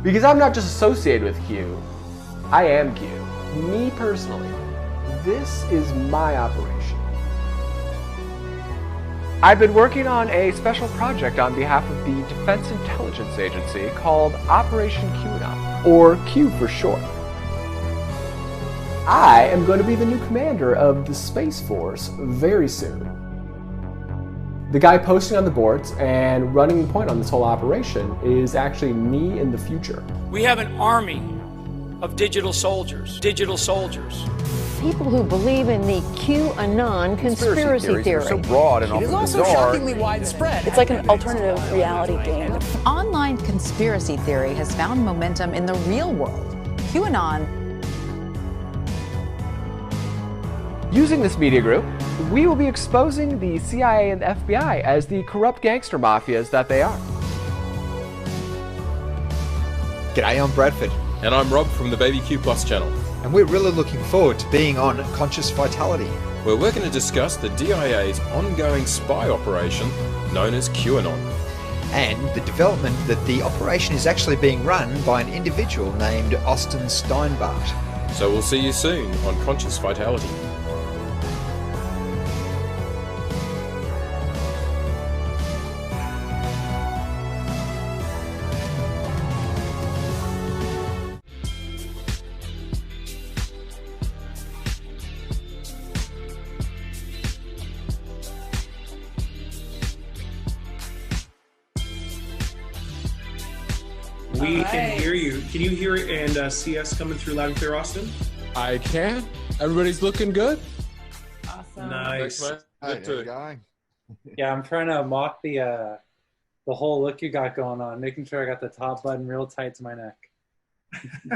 Because I'm not just associated with Q, I am Q. Me personally. This is my operation. I've been working on a special project on behalf of the Defense Intelligence Agency called Operation QAnon, or Q for short. I am going to be the new commander of the Space Force very soon. The guy posting on the boards and running point on this whole operation is actually me in the future. We have an army of digital soldiers. Digital soldiers. People who believe in the QAnon conspiracy theory. Are so broad and often It is also bizarre. shockingly widespread. It's like an alternative reality game. Online conspiracy theory has found momentum in the real world. QAnon. Using this media group, we will be exposing the CIA and the FBI as the corrupt gangster mafias that they are. G'day, I'm Bradford. And I'm Rob from the Baby Q Plus channel. And we're really looking forward to being on Conscious Vitality. Where we're going to discuss the DIA's ongoing spy operation known as QAnon. And the development that the operation is actually being run by an individual named Austin Steinbart. So we'll see you soon on Conscious Vitality. We can hear you. Can you hear it and see us coming through loud and clear, Austin? I can. Everybody's looking good. Awesome. Nice. Yeah, I'm trying to mock the whole look you got going on, making sure I got the top button real tight to my neck.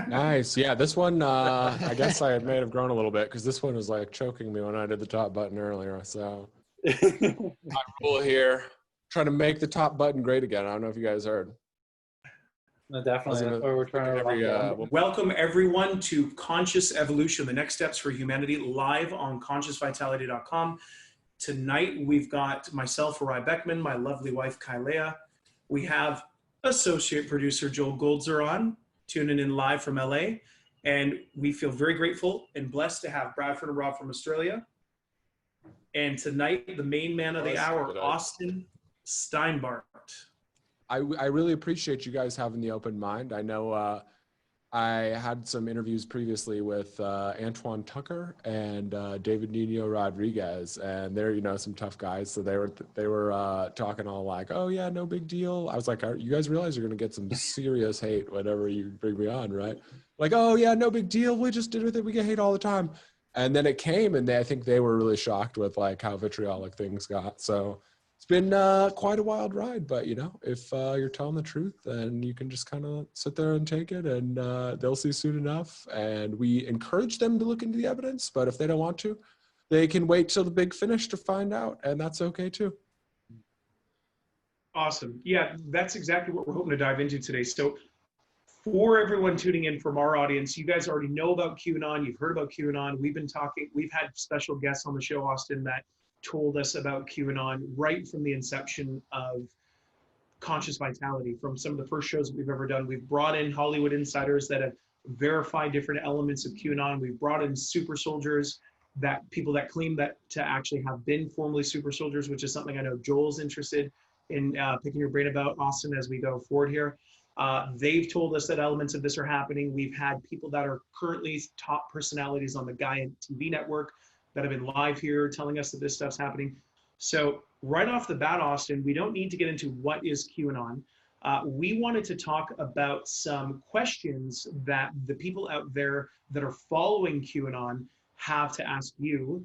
Nice. Yeah, this one, I guess I may have grown a little bit because this one was like choking me when I did the top button earlier. So I'm cool here, trying to make the top button great again. I don't know if you guys heard. No, definitely. That's what we're trying to Welcome, everyone, to Conscious Evolution, the next steps for humanity, live on consciousvitality.com. Tonight, we've got myself, Arai Beckman, my lovely wife, Kailea. We have associate producer Joel Goldzer on, tuning in live from LA. And we feel very grateful and blessed to have Bradford and Rob from Australia. And tonight, the main man of the hour, Austin Steinbart. I really appreciate you guys having the open mind. I know I had some interviews previously with Antoine Tucker and David Nino Rodriguez, and they're some tough guys. So they were talking all like, "Oh yeah, no big deal." I was like, "You guys realize you're gonna get some serious hate whenever you bring me on, right?" Like, "Oh yeah, no big deal. We just did with it. We get hate all the time." And then it came, and I think they were really shocked with like how vitriolic things got. So. It's been quite a wild ride, but if you're telling the truth, then you can just kind of sit there and take it, and they'll see soon enough. And we encourage them to look into the evidence, but if they don't want to, they can wait till the big finish to find out, and that's okay too. Awesome. Yeah, that's exactly what we're hoping to dive into today. So for everyone tuning in from our audience, you guys already know about QAnon. You've heard about QAnon. We've had special guests on the show, Austin, that told us about QAnon right from the inception of Conscious Vitality. From some of the first shows that we've ever done, we've brought in Hollywood insiders that have verified different elements of QAnon. We've brought in super soldiers, people that claim that to actually have been formerly super soldiers, which is something I know Joel's interested in picking your brain about, Austin, as we go forward here. They've told us that elements of this are happening. We've had people that are currently top personalities on the Gaia TV network that have been live here telling us that this stuff's happening. So right off the bat, Austin, we don't need to get into what is QAnon. We wanted to talk about some questions that the people out there that are following QAnon have to ask you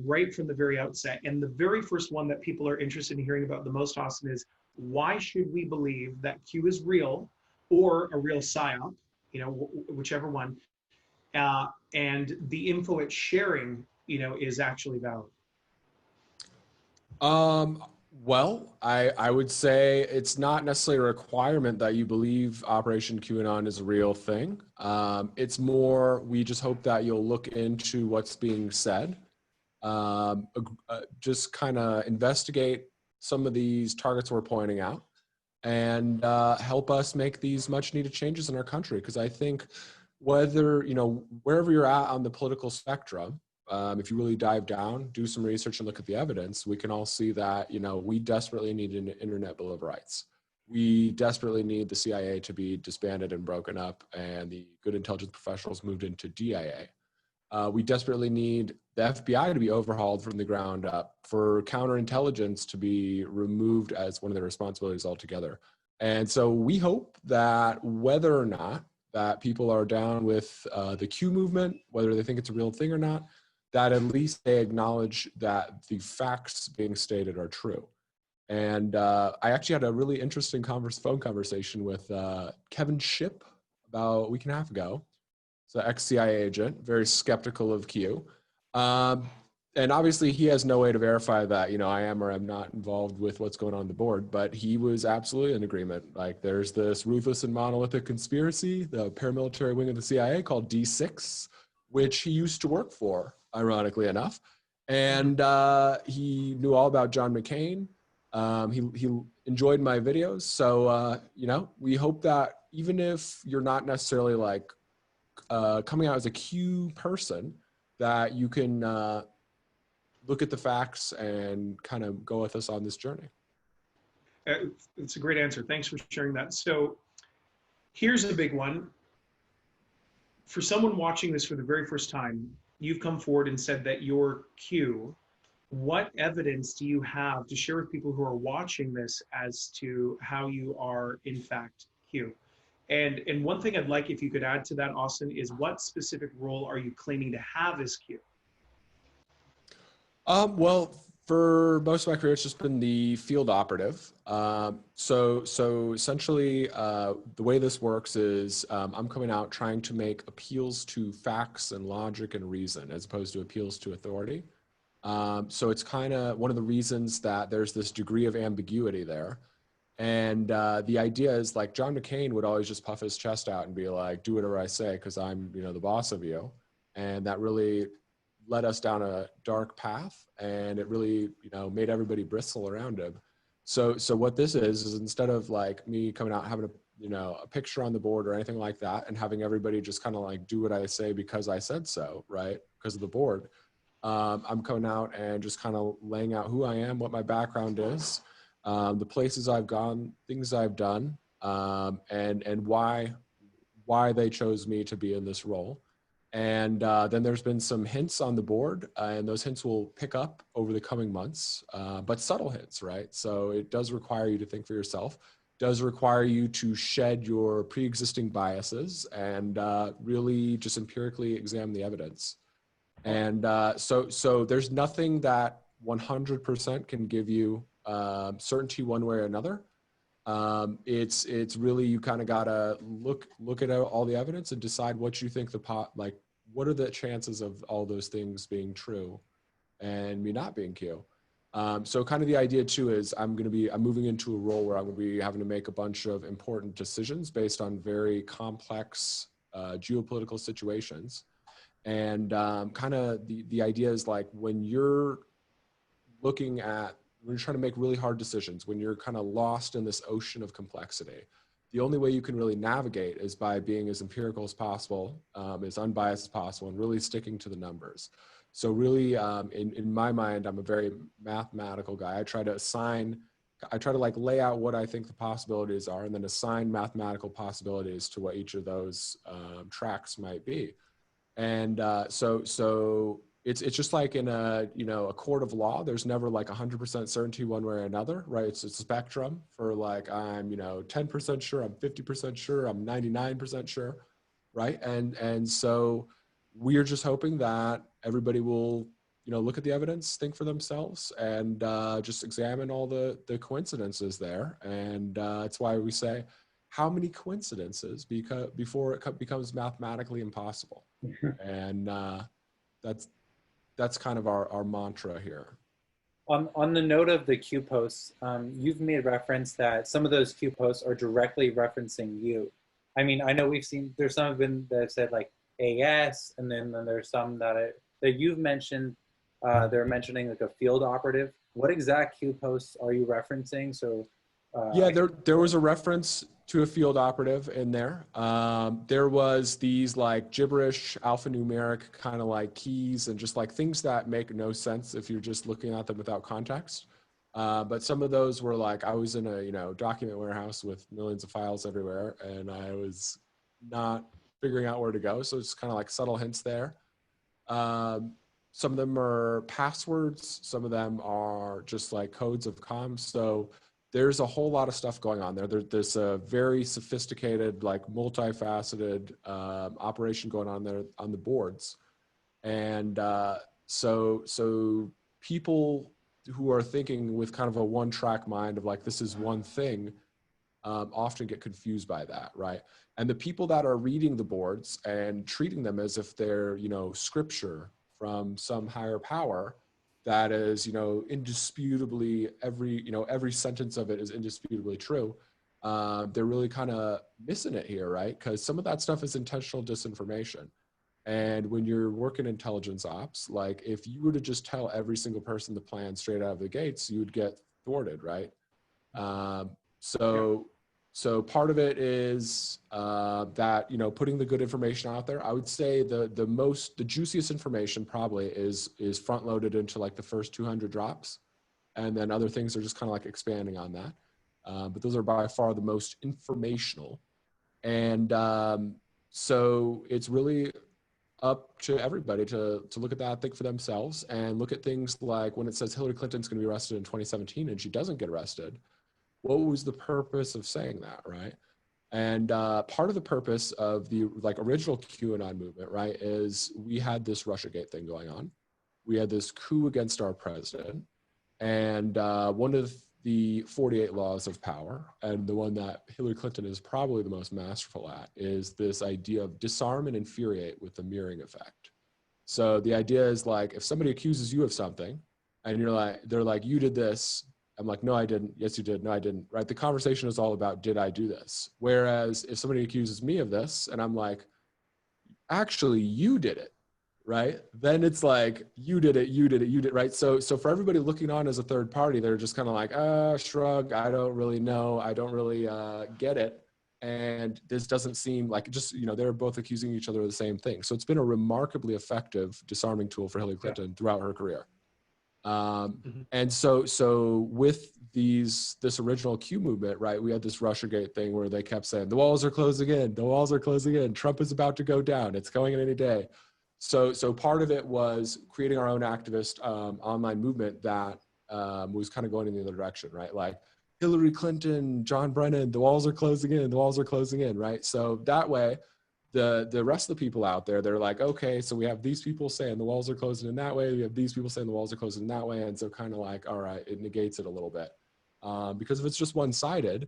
right from the very outset. And the very first one that people are interested in hearing about the most, Austin, is why should we believe that Q is real or a real psyop, whichever one, and the info it's sharing is actually valid? Well, I would say it's not necessarily a requirement that you believe Operation QAnon is a real thing. It's more, we just hope that you'll look into what's being said. Just kind of investigate some of these targets we're pointing out. and help us make these much needed changes in our country. Because I think whether, wherever you're at on the political spectrum, if you really dive down, do some research and look at the evidence, we can all see that, we desperately need an Internet Bill of Rights. We desperately need the CIA to be disbanded and broken up and the good intelligence professionals moved into DIA. We desperately need the FBI to be overhauled from the ground up, for counterintelligence to be removed as one of their responsibilities altogether. And so we hope that whether or not that people are down with the Q movement, whether they think it's a real thing or not, that at least they acknowledge that the facts being stated are true. And I actually had a really interesting phone conversation with Kevin Shipp about a week and a half ago. So ex-CIA agent, very skeptical of Q. And obviously he has no way to verify that, I am or am not involved with what's going on the board, but he was absolutely in agreement. Like, there's this ruthless and monolithic conspiracy, the paramilitary wing of the CIA called D6, which he used to work for, ironically enough. And he knew all about John McCain. He enjoyed my videos. So, we hope that even if you're not necessarily like coming out as a Q person, that you can look at the facts and kind of go with us on this journey. It's a great answer. Thanks for sharing that. So here's a big one. For someone watching this for the very first time, you've come forward and said that you're Q. What evidence do you have to share with people who are watching this as to how you are in fact Q? And one thing I'd like if you could add to that, Austin, is what specific role are you claiming to have as Q? Well, for most of my career, it's just been the field operative. So essentially, the way this works is I'm coming out trying to make appeals to facts and logic and reason, as opposed to appeals to authority. So it's kind of one of the reasons that there's this degree of ambiguity there. And the idea is, like, John McCain would always just puff his chest out and be like, do whatever I say because I'm, the boss of you. And that really led us down a dark path, and it really, made everybody bristle around him. So what this is instead of like me coming out having a picture on the board or anything like that, and having everybody just kind of like do what I say because I said so, right? Because of the board. I'm coming out and just kind of laying out who I am, what my background is, the places I've gone, things I've done, and why they chose me to be in this role. And then there's been some hints on the board, and those hints will pick up over the coming months, but subtle hints, right? So it does require you to think for yourself, does require you to shed your pre-existing biases and really just empirically examine the evidence. And so there's nothing that 100% can give you certainty one way or another. It's really, you kind of gotta look at all the evidence and decide what you think what are the chances of all those things being true and me not being Q. So kind of the idea too is I'm moving into a role where I'm gonna be having to make a bunch of important decisions based on very complex geopolitical situations. And kind of the idea is, like, when you're trying to make really hard decisions, when you're kind of lost in this ocean of complexity, the only way you can really navigate is by being as empirical as possible, as unbiased as possible, and really sticking to the numbers. So really, in my mind, I'm a very mathematical guy. I try to like lay out what I think the possibilities are, and then assign mathematical possibilities to what each of those tracks might be. And so it's just like in a court of law, there's never like 100% certainty one way or another, right? It's a spectrum for like, I'm 10% sure, I'm 50% sure, I'm 99% sure, right? And so we're just hoping that everybody will look at the evidence, think for themselves, and just examine all the coincidences there. And that's why we say, how many coincidences before it becomes mathematically impossible? And that's kind of our mantra here. On the note of the Q posts, you've made reference that some of those Q posts are directly referencing you. I mean, I know we've seen, there's some that have said like AS, and then there's some that you've mentioned, they're mentioning like a field operative. What exact Q posts are you referencing? So Yeah, there was a reference to a field operative in there. There was these like gibberish alphanumeric kind of like keys and just like things that make no sense if you're just looking at them without context. But some of those were like, I was in a document warehouse with millions of files everywhere, and I was not figuring out where to go. So it's kind of like subtle hints there. Some of them are passwords. Some of them are just like codes of comms. So there's a whole lot of stuff going on there. There's a very sophisticated, like multifaceted operation going on there on the boards. And so people who are thinking with kind of a one-track mind of like, this is one thing, often get confused by that, right? And the people that are reading the boards and treating them as if they're, scripture from some higher power that is, indisputably every sentence of it is indisputably true. They're really kind of missing it here, right? Because some of that stuff is intentional disinformation. And when you're working intelligence ops, like if you were to just tell every single person the plan straight out of the gates, you would get thwarted, right? So part of it is that, putting the good information out there. I would say the juiciest information probably is front loaded into like the first 200 drops. And then other things are just kind of like expanding on that. But those are by far the most informational. And so it's really up to everybody to look at that, think for themselves, and look at things like when it says Hillary Clinton's going to be arrested in 2017 and she doesn't get arrested. What was the purpose of saying that, right? And part of the purpose of the original QAnon movement, right, is we had this Russiagate thing going on. We had this coup against our president. And one of the 48 laws of power, and the one that Hillary Clinton is probably the most masterful at, is this idea of disarm and infuriate with the mirroring effect. So the idea is like, if somebody accuses you of something and they're like, you did this. I'm like, no, I didn't. Yes, you did. No, I didn't. Right. The conversation is all about, did I do this? Whereas if somebody accuses me of this and I'm like, actually, you did it. Right. Then it's like, you did it. Right. So for everybody looking on as a third party, they're just kind of like, shrug. I don't really know. I don't really get it. And this doesn't seem like they're both accusing each other of the same thing. So it's been a remarkably effective disarming tool for Hillary Clinton throughout her career. And so with this original Q movement, right, we had this Russiagate thing where they kept saying, the walls are closing in, Trump is about to go down, it's going in any day. So part of it was creating our own activist online movement that was kind of going in the other direction, right? Like Hillary Clinton, John Brennan, the walls are closing in, right? So that way, the rest of the people out there, they're like, okay, so we have these people saying the walls are closing in that way. We have these people saying the walls are closing in that way. And so kind of like, all right, it negates it a little bit. Because if it's just one-sided,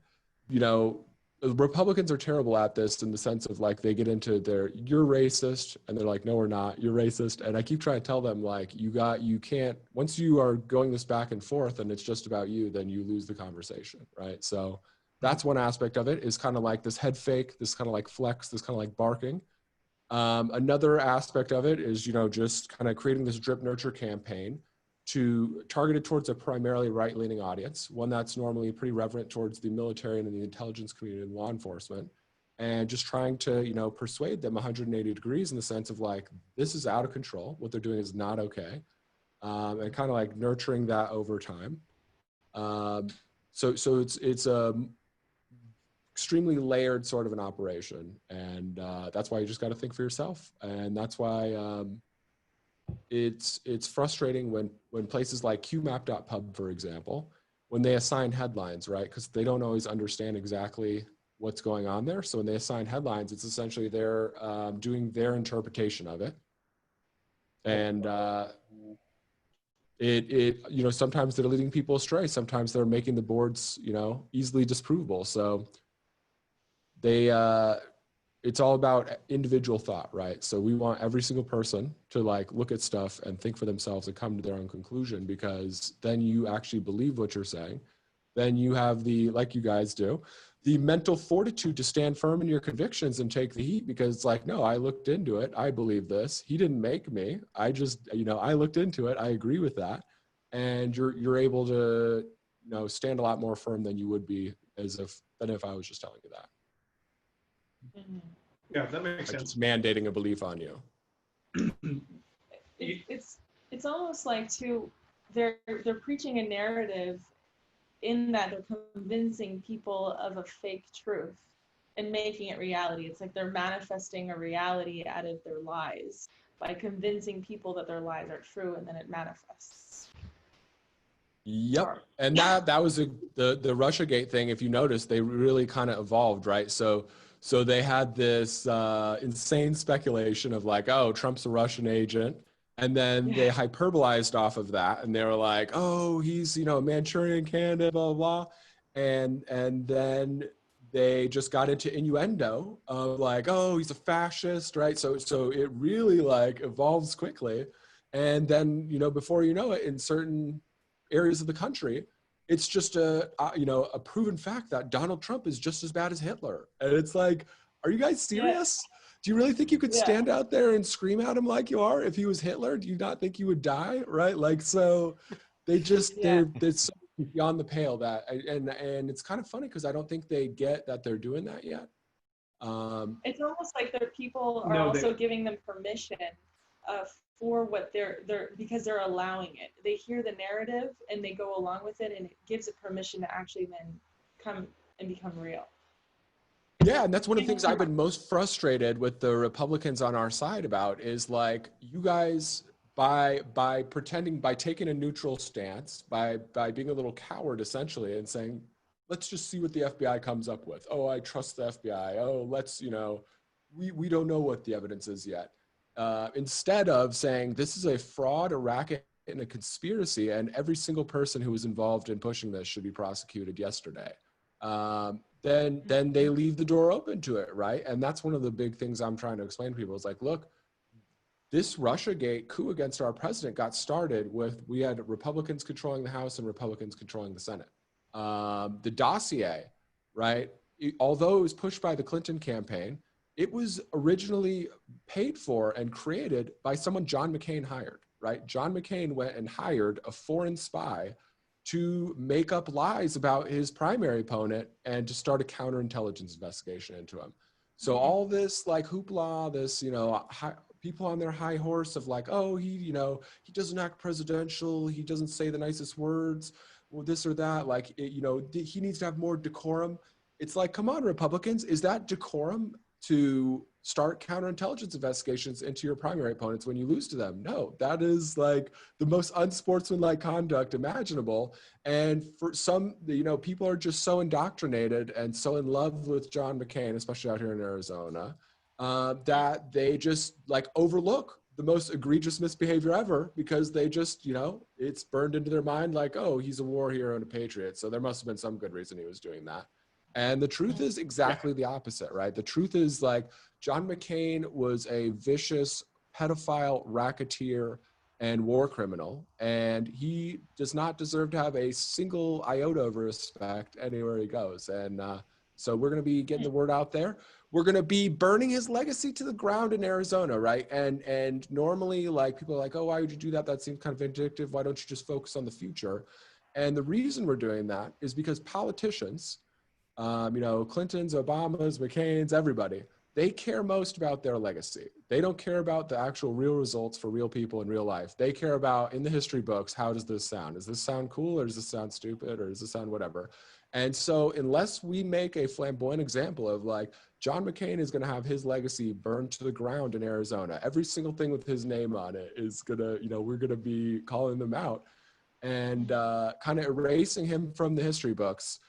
Republicans are terrible at this in the sense of like, they get into you're racist. And they're like, no, we're not, you're racist. And I keep trying to tell them like, you can't, once you are going this back and forth and it's just about you, then you lose the conversation, right? So that's one aspect of it, is kind of like this head fake, this kind of like flex, this kind of like barking. Another aspect of it is, just kind of creating this drip nurture campaign targeted towards a primarily right-leaning audience, one that's normally pretty reverent towards the military and the intelligence community and law enforcement, and just trying to, persuade them 180 degrees in the sense of like, this is out of control. What they're doing is not okay. And kind of like nurturing that over time. So it's a extremely layered sort of an operation. And that's why you just got to think for yourself. And that's why it's frustrating when places like qmap.pub, for example, when they assign headlines, right? Because they don't always understand exactly what's going on there. So when they assign headlines, it's essentially they're doing their interpretation of it. And sometimes they're leading people astray. Sometimes they're making the boards, easily disprovable. So it's all about individual thought, right? So we want every single person to like look at stuff and think for themselves and come to their own conclusion, because then you actually believe what you're saying. Then you have like you guys do, the mental fortitude to stand firm in your convictions and take the heat, because it's like, no, I looked into it. I believe this. He didn't make me. I just, I looked into it. I agree with that. And you're able to, stand a lot more firm than you would be than if I was just telling you that. Yeah, that makes sense. Just mandating a belief on you. It's almost like too, they're preaching a narrative in that they're convincing people of a fake truth and making it reality. It's like they're manifesting a reality out of their lies by convincing people that their lies are true, and then it manifests. Yep. And that was the Russiagate thing. If you notice, they really kind of evolved, right? So they had this insane speculation of like, oh, Trump's a Russian agent. And then they hyperbolized off of that. And they were like, oh, he's, a Manchurian candidate, blah, blah, blah. And then they just got into innuendo of like, oh, he's a fascist, right? So it really like evolves quickly. And then, before you know it, in certain areas of the country, it's just a proven fact that Donald Trump is just as bad as Hitler. And it's like, are you guys serious? Yeah. Do you really think you could stand out there and scream at him like you are? If he was Hitler, do you not think you would die? Right? Like, so they just, they're so beyond the pale that, and it's kind of funny because I don't think they get that they're doing that yet. It's almost like their people are also giving them permission for what they're because they're allowing it. They hear the narrative and they go along with it, and it gives it permission to actually then come and become real. Yeah, and that's one of the things I've been most frustrated with the Republicans on our side about is like, you guys, by pretending, by taking a neutral stance, by being a little coward essentially and saying, let's just see what the FBI comes up with. Oh, I trust the FBI. Oh, let's, we don't know what the evidence is yet. Instead of saying this is a fraud, a racket, and a conspiracy, and every single person who was involved in pushing this should be prosecuted yesterday. Then they leave the door open to it, right? And that's one of the big things I'm trying to explain to people is like, look, this Russiagate coup against our president got started with, we had Republicans controlling the House and Republicans controlling the Senate. The dossier, right? Although it was pushed by the Clinton campaign, it was originally paid for and created by someone John McCain hired, right? John McCain went and hired a foreign spy to make up lies about his primary opponent and to start a counterintelligence investigation into him. So all this like hoopla, this, people on their high horse of like, oh, he doesn't act presidential. He doesn't say the nicest words, or this or that. Like, he needs to have more decorum. It's like, come on, Republicans, is that decorum to start counterintelligence investigations into your primary opponents when you lose to them? No, that is like the most unsportsmanlike conduct imaginable. And for some, people are just so indoctrinated and so in love with John McCain, especially out here in Arizona, that they just like overlook the most egregious misbehavior ever because they just, it's burned into their mind like, oh, he's a war hero and a patriot. So there must have been some good reason he was doing that. And the truth is exactly the opposite, right? The truth is like John McCain was a vicious pedophile, racketeer, and war criminal, and he does not deserve to have a single iota of respect anywhere he goes. And so we're going to be getting the word out there. We're going to be burning his legacy to the ground in Arizona, right? And normally, like, people are like, oh, why would you do that? That seems kind of vindictive. Why don't you just focus on the future? And the reason we're doing that is because politicians, Clintons, Obamas, McCain's, everybody, they care most about their legacy. They don't care about the actual real results for real people in real life. They care about, in the history books, how does this sound? Does this sound cool, or does this sound stupid, or does this sound whatever? And so unless we make a flamboyant example of like, John McCain is going to have his legacy burned to the ground in Arizona, every single thing with his name on it is going to, we're going to be calling them out and kind of erasing him from the history books,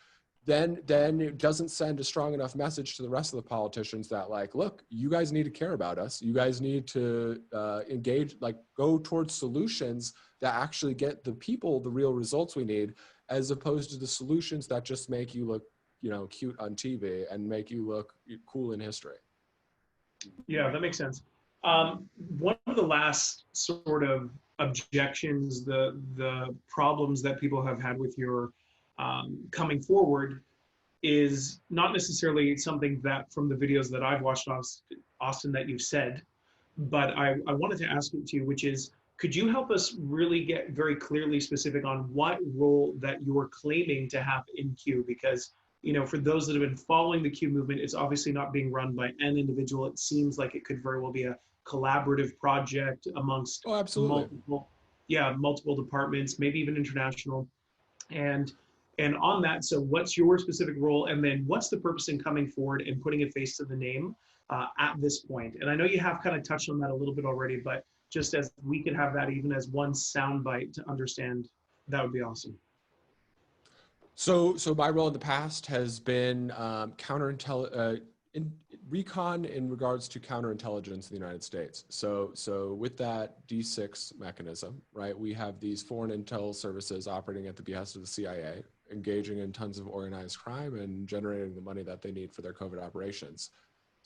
then it doesn't send a strong enough message to the rest of the politicians that like, look, you guys need to care about us. You guys need to engage, like go towards solutions that actually get the people the real results we need, as opposed to the solutions that just make you look, cute on TV and make you look cool in history. Yeah, that makes sense. One of the last sort of objections, the problems that people have had with your coming forward is not necessarily something that from the videos that I've watched, Austin, that you've said, but I wanted to ask it to you, which is Could you help us really get very clearly specific on what role that you're claiming to have in Q? Because, for those that have been following the Q movement, it's obviously not being run by an individual. It seems like it could very well be a collaborative project amongst multiple departments, maybe even international. And on that, so what's your specific role, and then what's the purpose in coming forward and putting a face to the name at this point? And I know you have kind of touched on that a little bit already, but just as we could have that even as one soundbite to understand, that would be awesome. So my role in the past has been recon in regards to counterintelligence in the United States. So with that D6 mechanism, right, we have these foreign intel services operating at the behest of the CIA, engaging in tons of organized crime and generating the money that they need for their COVID operations.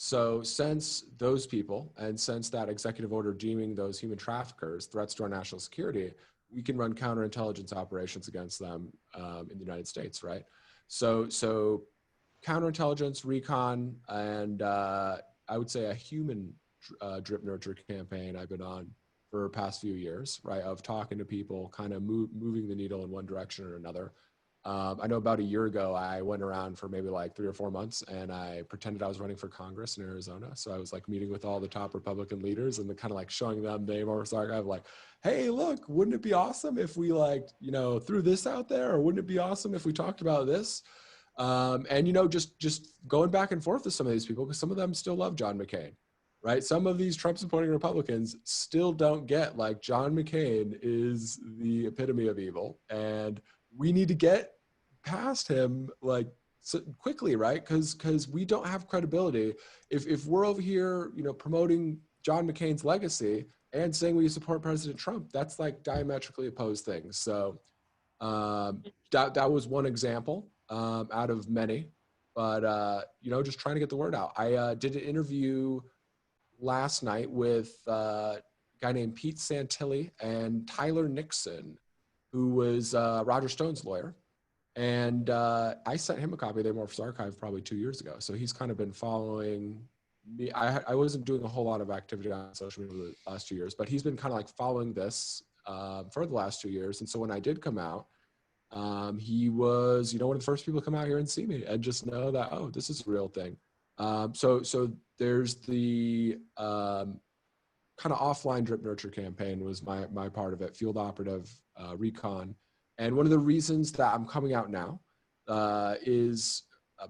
So since those people, and since that executive order deeming those human traffickers threats to our national security, we can run counterintelligence operations against them in the United States, right? So counterintelligence, recon, and I would say a human drip nurture campaign I've been on for the past few years, right? Of talking to people, kind of moving the needle in one direction or another. I know about a year ago, I went around for maybe like 3 or 4 months and I pretended I was running for Congress in Arizona. So I was like meeting with all the top Republican leaders and kind of like showing them the amorphous archive, like, hey, look, wouldn't it be awesome if we threw this out there? Or wouldn't it be awesome if we talked about this? And just going back and forth with some of these people, because some of them still love John McCain, right? Some of these Trump supporting Republicans still don't get like John McCain is the epitome of evil. And we need to get past him quickly, right? Because we don't have credibility. If we're over here, promoting John McCain's legacy and saying we support President Trump, that's like diametrically opposed things. So that was one example out of many, but just trying to get the word out. I did an interview last night with a guy named Pete Santilli and Tyler Nixon, who was Roger Stone's lawyer. And I sent him a copy of the Amorphous Archive probably 2 years ago. So he's kind of been following me. I wasn't doing a whole lot of activity on social media the last 2 years, but he's been kind of like following this for the last 2 years. And so when I did come out, he was, one of the first people to come out here and see me and just know that, oh, this is a real thing. So there's the kind of offline drip nurture campaign was my part of it, field operative, recon. And one of the reasons that I'm coming out now is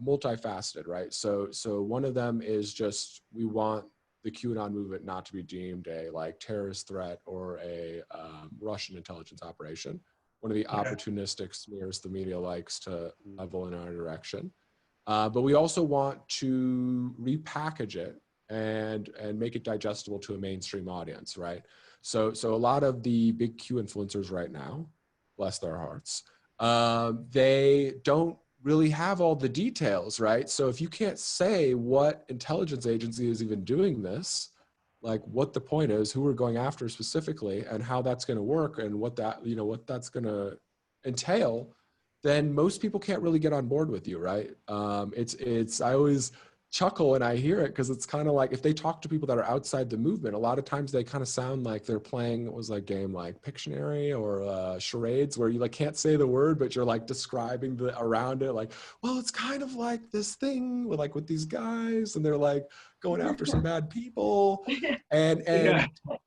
multifaceted, right? So one of them is just, we want the QAnon movement not to be deemed a terrorist threat or a Russian intelligence operation. One of the opportunistic smears the media likes to level in our direction. But we also want to repackage it and make it digestible to a mainstream audience, right? So a lot of the big Q influencers right now, bless their hearts, they don't really have all the details, right? So if you can't say what intelligence agency is even doing this, like what the point is, who we're going after specifically, and how that's going to work, and what that's going to entail, then most people can't really get on board with you, right? I always chuckle when I hear it, because it's kind of like if they talk to people that are outside the movement, a lot of times they kind of sound like they're playing, what was that game, like Pictionary or charades, where you can't say the word, but you're describing the around it, well, it's kind of like this thing with these guys, and they're going after some bad people, and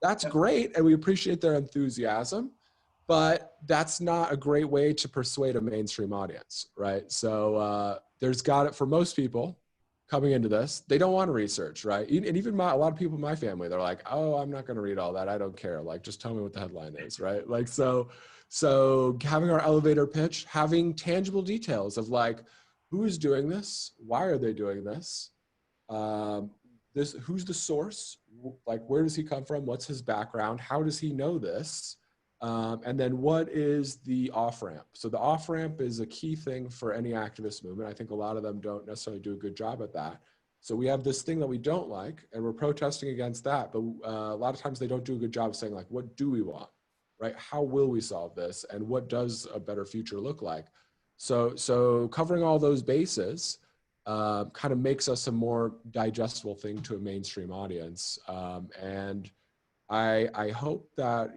that's great, and we appreciate their enthusiasm, but that's not a great way to persuade a mainstream audience, right? So there's got it for most people coming into this, they don't want to research, right? And even a lot of people in my family, they're like, oh, I'm not going to read all that. I don't care. Just tell me what the headline is, right? So having our elevator pitch, having tangible details of who is doing this? Why are they doing this? Who's the source? Where does he come from? What's his background? How does he know this? And then what is the off-ramp? So the off-ramp is a key thing for any activist movement. I think a lot of them don't necessarily do a good job at that. So we have this thing that we don't like, and we're protesting against that. But a lot of times they don't do a good job of saying, what do we want, right? How will we solve this? And what does a better future look like? So covering all those bases kind of makes us a more digestible thing to a mainstream audience. And I hope that,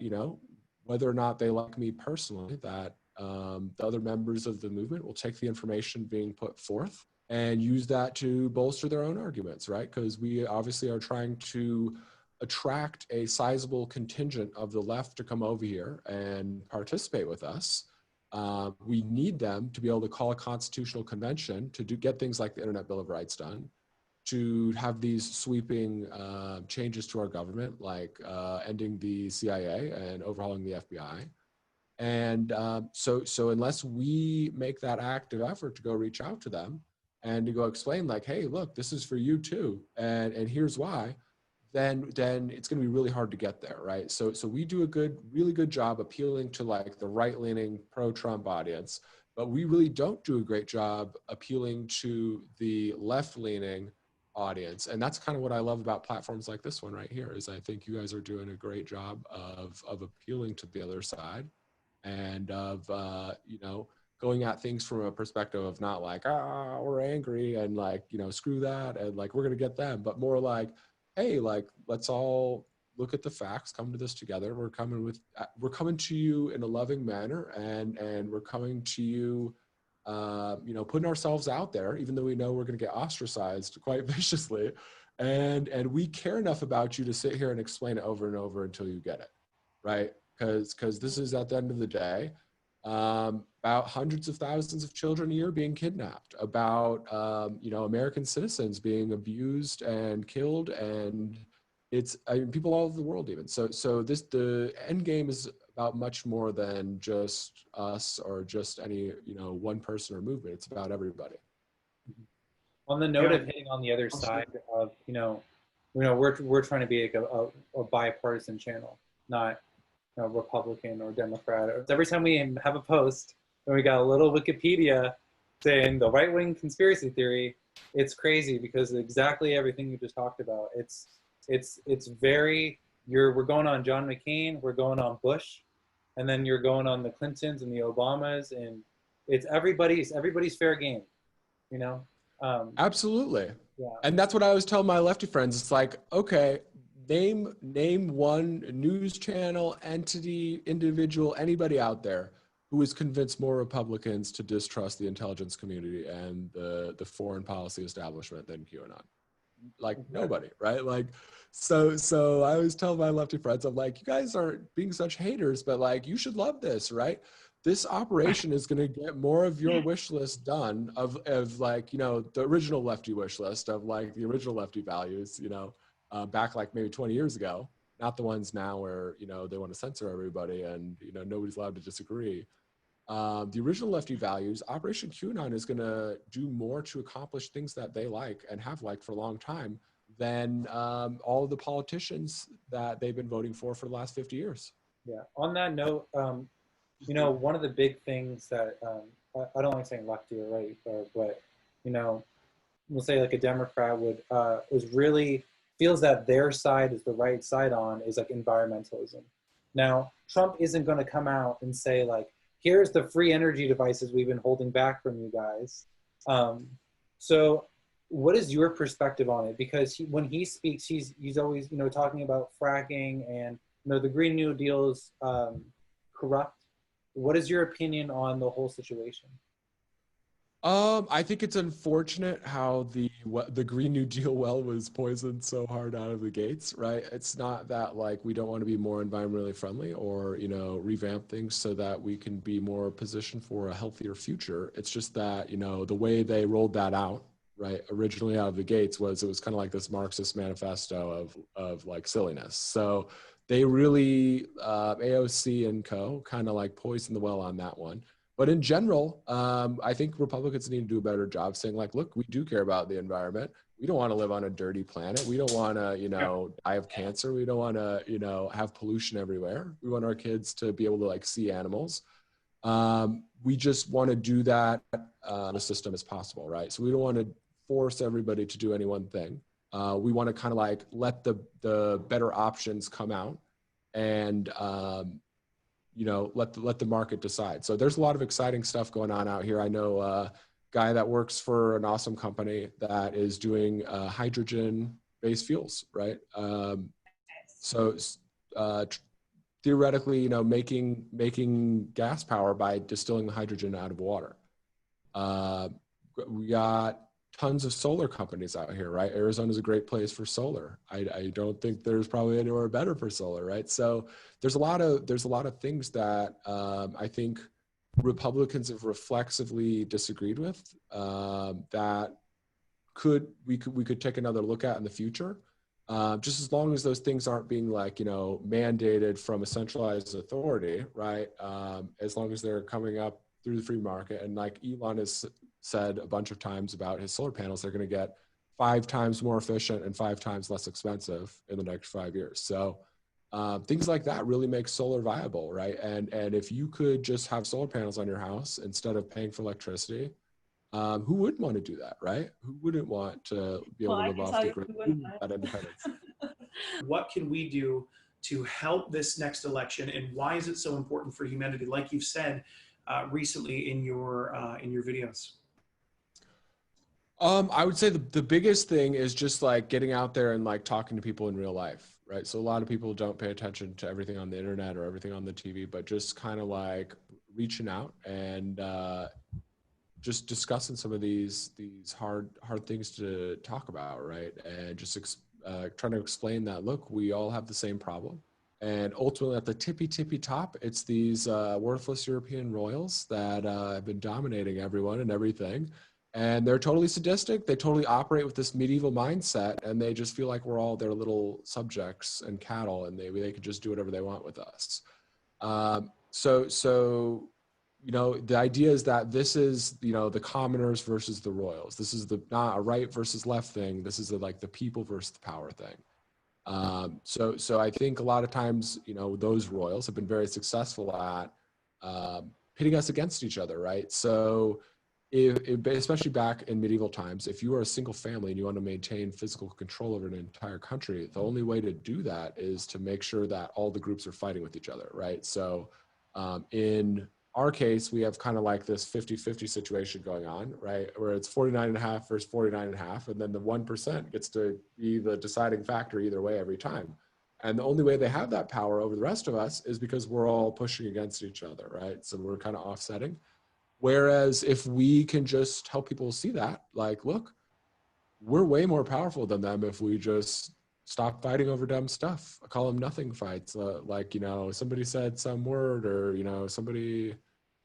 whether or not they like me personally, that the other members of the movement will take the information being put forth and use that to bolster their own arguments, right? Because we obviously are trying to attract a sizable contingent of the left to come over here and participate with us. We need them to be able to call a constitutional convention to get things like the Internet Bill of Rights done, to have these sweeping changes to our government, like ending the CIA and overhauling the FBI. And so unless we make that active effort to go reach out to them and to go explain like, hey, look, this is for you too, and here's why, then it's going to be really hard to get there, right? So we do a really good job appealing to like the right-leaning pro-Trump audience, but we really don't do a great job appealing to the left-leaning audience. And that's kind of what I love about platforms like this one right here, is I think you guys are doing a great job of appealing to the other side, and of going at things from a perspective of not like, we're angry and like, screw that and like we're gonna get them, but more like, hey, like, let's all look at the facts, come to this together. We're coming to you in a loving manner, and we're coming to you, putting ourselves out there, even though we know we're going to get ostracized quite viciously. And we care enough about you to sit here and explain it over and over until you get it, right? Because this is, at the end of the day, about hundreds of thousands of children a year being kidnapped, about American citizens being abused and killed, and it's people all over the world even. So the end game is about much more than just us or just any one person or movement. It's about everybody. On the note of hitting on the other side of we're trying to be like a bipartisan channel, not Republican or Democrat. Every time we have a post and we got a little Wikipedia saying the right-wing conspiracy theory, it's crazy because exactly everything you just talked about. It's very, we're going on John McCain, we're going on Bush, and then you're going on the Clintons and the Obamas, and it's everybody's fair game, Absolutely. Yeah. And that's what I always tell my lefty friends. It's like, okay, name one news channel, entity, individual, anybody out there who has convinced more Republicans to distrust the intelligence community and the foreign policy establishment than QAnon. Like nobody, right? Like, so I always tell my lefty friends, I'm like, you guys aren't being such haters, but like, you should love this, right? This operation is going to get more of your wish list done of like, the original lefty wish list of like the original lefty values, back like maybe 20 years ago, not the ones now where, they want to censor everybody and, nobody's allowed to disagree. The original lefty values, Operation QAnon is going to do more to accomplish things that they like and have liked for a long time than all of the politicians that they've been voting for the last 50 years. Yeah. On that note, one of the big things that I don't like saying lefty or right, but we'll say like a Democrat feels that their side is the right side on is like environmentalism. Now, Trump isn't going to come out and say like, here's the free energy devices we've been holding back from you guys. So what is your perspective on it? Because when he speaks, he's always, talking about fracking and, the Green New Deal is corrupt. What is your opinion on the whole situation? I think it's unfortunate how the Green New Deal well was poisoned so hard out of the gates, right? It's not that like we don't want to be more environmentally friendly or, revamp things so that we can be more positioned for a healthier future. It's just that, the way they rolled that out, right, originally out of the gates it was kind of like this Marxist manifesto of like silliness. So they really, AOC and co kind of like poisoned the well on that one. But in general, I think Republicans need to do a better job saying like, look, we do care about the environment. We don't want to live on a dirty planet. We don't want to, die of cancer. We don't want to, have pollution everywhere. We want our kids to be able to like see animals. We just want to do that in a system as possible, right? So we don't want to force everybody to do any one thing. We want to kind of like let the better options come out and, let the market decide. So there's a lot of exciting stuff going on out here. I know a guy that works for an awesome company that is doing hydrogen-based fuels, right? So theoretically, you know, making gas power by distilling the hydrogen out of water. We got tons of solar companies out here, right? Arizona's a great place for solar. I don't think there's probably anywhere better for solar, right? So there's a lot of things that I think Republicans have reflexively disagreed with that we could take another look at in the future. Just as long as those things aren't being like, you know, mandated from a centralized authority, right? As long as they're coming up through the free market. And like Elon has said a bunch of times about his solar panels, they're going to get 5 times more efficient and 5 times less expensive in the next 5 years. So things like that really make solar viable, right? And if you could just have solar panels on your house instead of paying for electricity, who wouldn't want to do that, right? Who wouldn't want to be able to live off the grid at independence? What can we do to help this next election, and why is it so important for humanity? Like you've said recently in your videos. I would say the biggest thing is just like getting out there and like talking to people in real life, right? So a lot of people don't pay attention to everything on the internet or everything on the TV, but just kind of like reaching out and just discussing some of these hard things to talk about, right? And just trying to explain that, look, we all have the same problem. And ultimately at the tippy top, it's these worthless European royals that have been dominating everyone and everything. And they're totally sadistic. They totally operate with this medieval mindset, and they just feel like we're all their little subjects and cattle, and they could just do whatever they want with us. So you know, the idea is that this is, you know, the commoners versus the royals. This is not a right versus left thing. This is like the people versus the power thing. So I think a lot of times, you know, those royals have been very successful at pitting us against each other, right? So especially back in medieval times, if you are a single family and you want to maintain physical control over an entire country, the only way to do that is to make sure that all the groups are fighting with each other, right? So in our case, we have kind of like this 50-50 situation going on, right? Where it's 49.5 versus 49.5, and then the 1% gets to be the deciding factor either way every time. And the only way they have that power over the rest of us is because we're all pushing against each other, right? So we're kind of offsetting. Whereas if we can just help people see that, like, look, we're way more powerful than them if we just stop fighting over dumb stuff. I call them nothing fights. Like, you know, somebody said some word, or, you know, somebody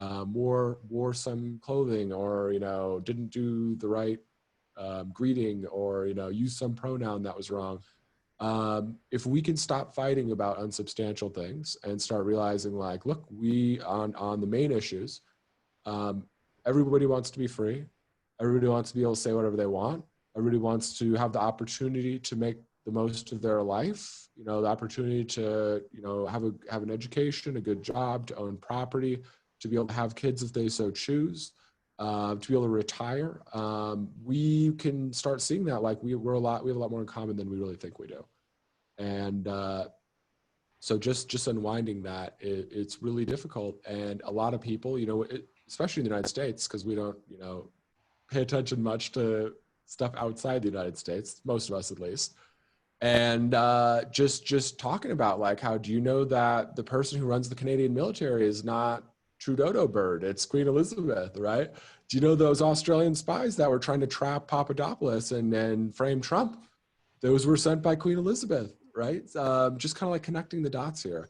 wore some clothing, or, you know, didn't do the right greeting, or, you know, used some pronoun that was wrong. If we can stop fighting about unsubstantial things and start realizing, like, look, we on the main issues, everybody wants to be free. Everybody wants to be able to say whatever they want. Everybody wants to have the opportunity to make the most of their life, you know, the opportunity to, you know, have an education, a good job, to own property, to be able to have kids if they so choose, to be able to retire. We can start seeing that, like, we have a lot more in common than we really think we do. And so just unwinding that, it's really difficult. And a lot of people, you know, especially in the United States, because we don't, you know, pay attention much to stuff outside the United States, most of us at least. And just talking about, like, how do you know that the person who runs the Canadian military is not Trudeau Bird, it's Queen Elizabeth, right? Do you know those Australian spies that were trying to trap Papadopoulos and frame Trump? Those were sent by Queen Elizabeth, right? Just kind of like connecting the dots here.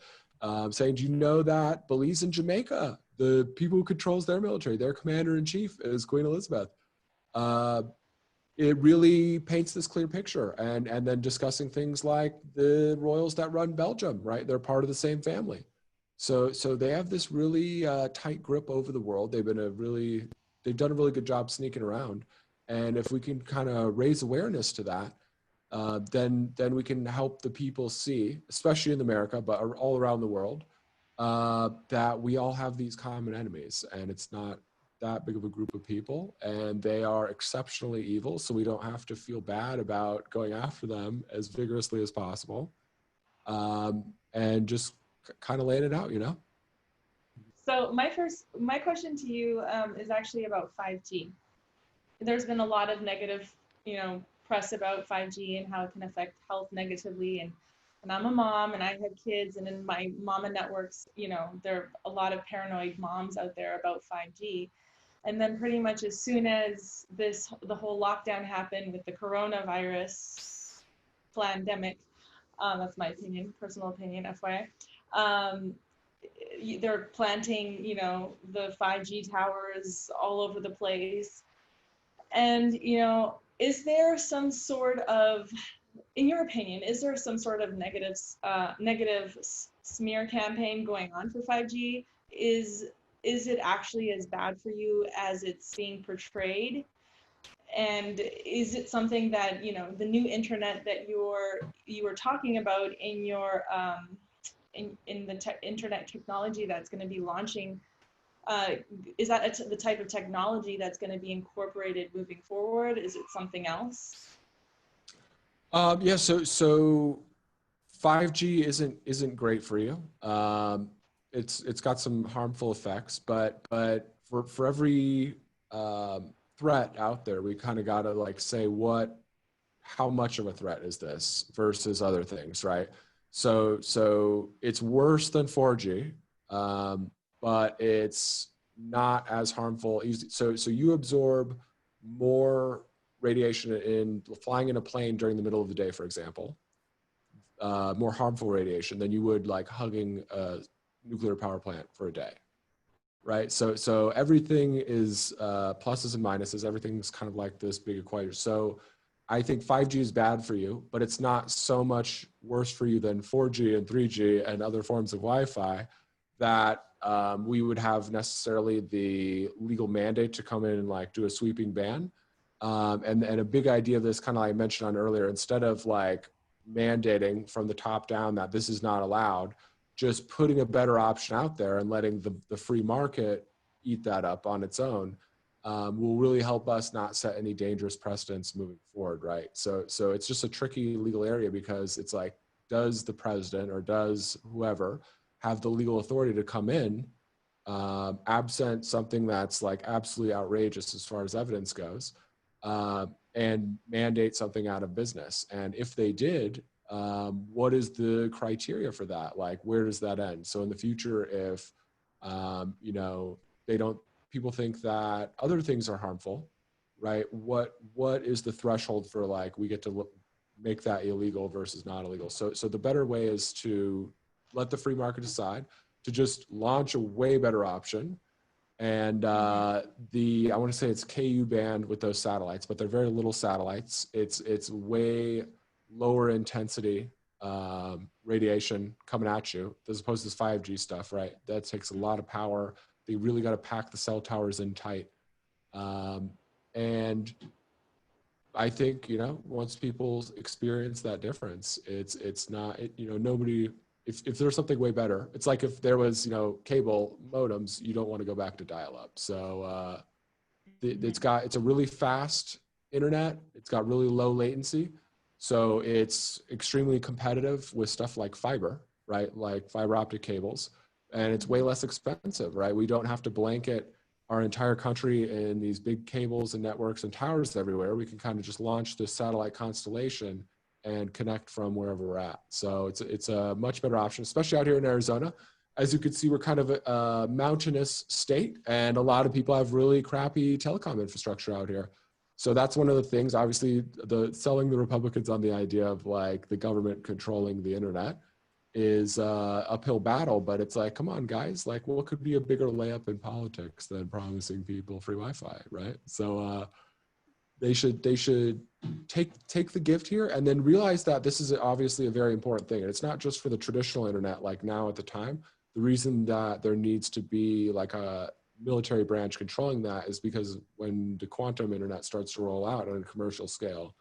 Saying, do you know that Belize and Jamaica, the people who controls their military, their commander-in-chief is Queen Elizabeth? It really paints this clear picture. And then discussing things like the royals that run Belgium, right? They're part of the same family. So they have this really tight grip over the world. They've done a really good job sneaking around. And if we can kind of raise awareness to that, then we can help the people see, especially in America, but all around the world, that we all have these common enemies, and it's not that big of a group of people, and they are exceptionally evil. So we don't have to feel bad about going after them as vigorously as possible, and just kind of laying it out, you know? So my question to you is actually about 5G. There's been a lot of negative, you know, press about 5G and how it can affect health negatively. And And I'm a mom and I have kids, and in my mama networks, there are a lot of paranoid moms out there about 5G. And then pretty much as soon as the whole lockdown happened with the coronavirus pandemic, that's my opinion, personal opinion, FYI. They're planting, the 5G towers all over the place. And, is there some sort of, in your opinion, is there some sort of negative smear campaign going on for 5G? Is it actually as bad for you as it's being portrayed? And is it something that, the new internet that you were talking about in your in the internet technology that's going to be launching, is that the type of technology that's going to be incorporated moving forward? Is it something else? Yeah, so 5G isn't great for you. It's got some harmful effects, but for every threat out there, we kind of got to like say how much of a threat is this versus other things, right? So it's worse than 4G, but it's not as harmful. So you absorb more radiation in flying in a plane during the middle of the day, for example, more harmful radiation than you would like hugging a nuclear power plant for a day, right? So everything is pluses and minuses. Everything's kind of like this big equation. So I think 5G is bad for you, but it's not so much worse for you than 4G and 3G and other forms of Wi-Fi that we would have necessarily the legal mandate to come in and like do a sweeping ban. And a big idea of this, kind of like I mentioned on earlier, instead of like mandating from the top down that this is not allowed, just putting a better option out there and letting the free market eat that up on its own will really help us not set any dangerous precedents moving forward, right? So it's just a tricky legal area because it's like, does the president or does whoever have the legal authority to come in absent something that's like absolutely outrageous as far as evidence goes, and mandate something out of business? And if they did, what is the criteria for that? Like, where does that end? So in the future, if, people think that other things are harmful, right? What is the threshold for like, we get to make that illegal versus not illegal? So the better way is to let the free market decide, to just launch a way better option. And I want to say it's KU band with those satellites, but they're very little satellites. It's way lower intensity radiation coming at you as opposed to this 5G stuff, right? That takes a lot of power. They really got to pack the cell towers in tight. And I think, once people experience that difference, it's not, nobody, if there's something way better, it's like if there was, cable modems, you don't want to go back to dial-up. So it's a really fast internet. It's got really low latency. So it's extremely competitive with stuff like fiber, right? Like fiber optic cables. And it's way less expensive, right? We don't have to blanket our entire country in these big cables and networks and towers everywhere. We can kind of just launch this satellite constellation and connect from wherever we're at. So it's a much better option, especially out here in Arizona. As you can see, we're kind of a mountainous state, and a lot of people have really crappy telecom infrastructure out here. So that's one of the things, obviously, selling the Republicans on the idea of like the government controlling the internet is uphill battle, but it's like, come on guys, like what could be a bigger layup in politics than promising people free Wi-Fi, right? So they should take the gift here and then realize that this is obviously a very important thing. And it's not just for the traditional internet like now at the time. The reason that there needs to be like a military branch controlling that is because when the quantum internet starts to roll out on a commercial scale,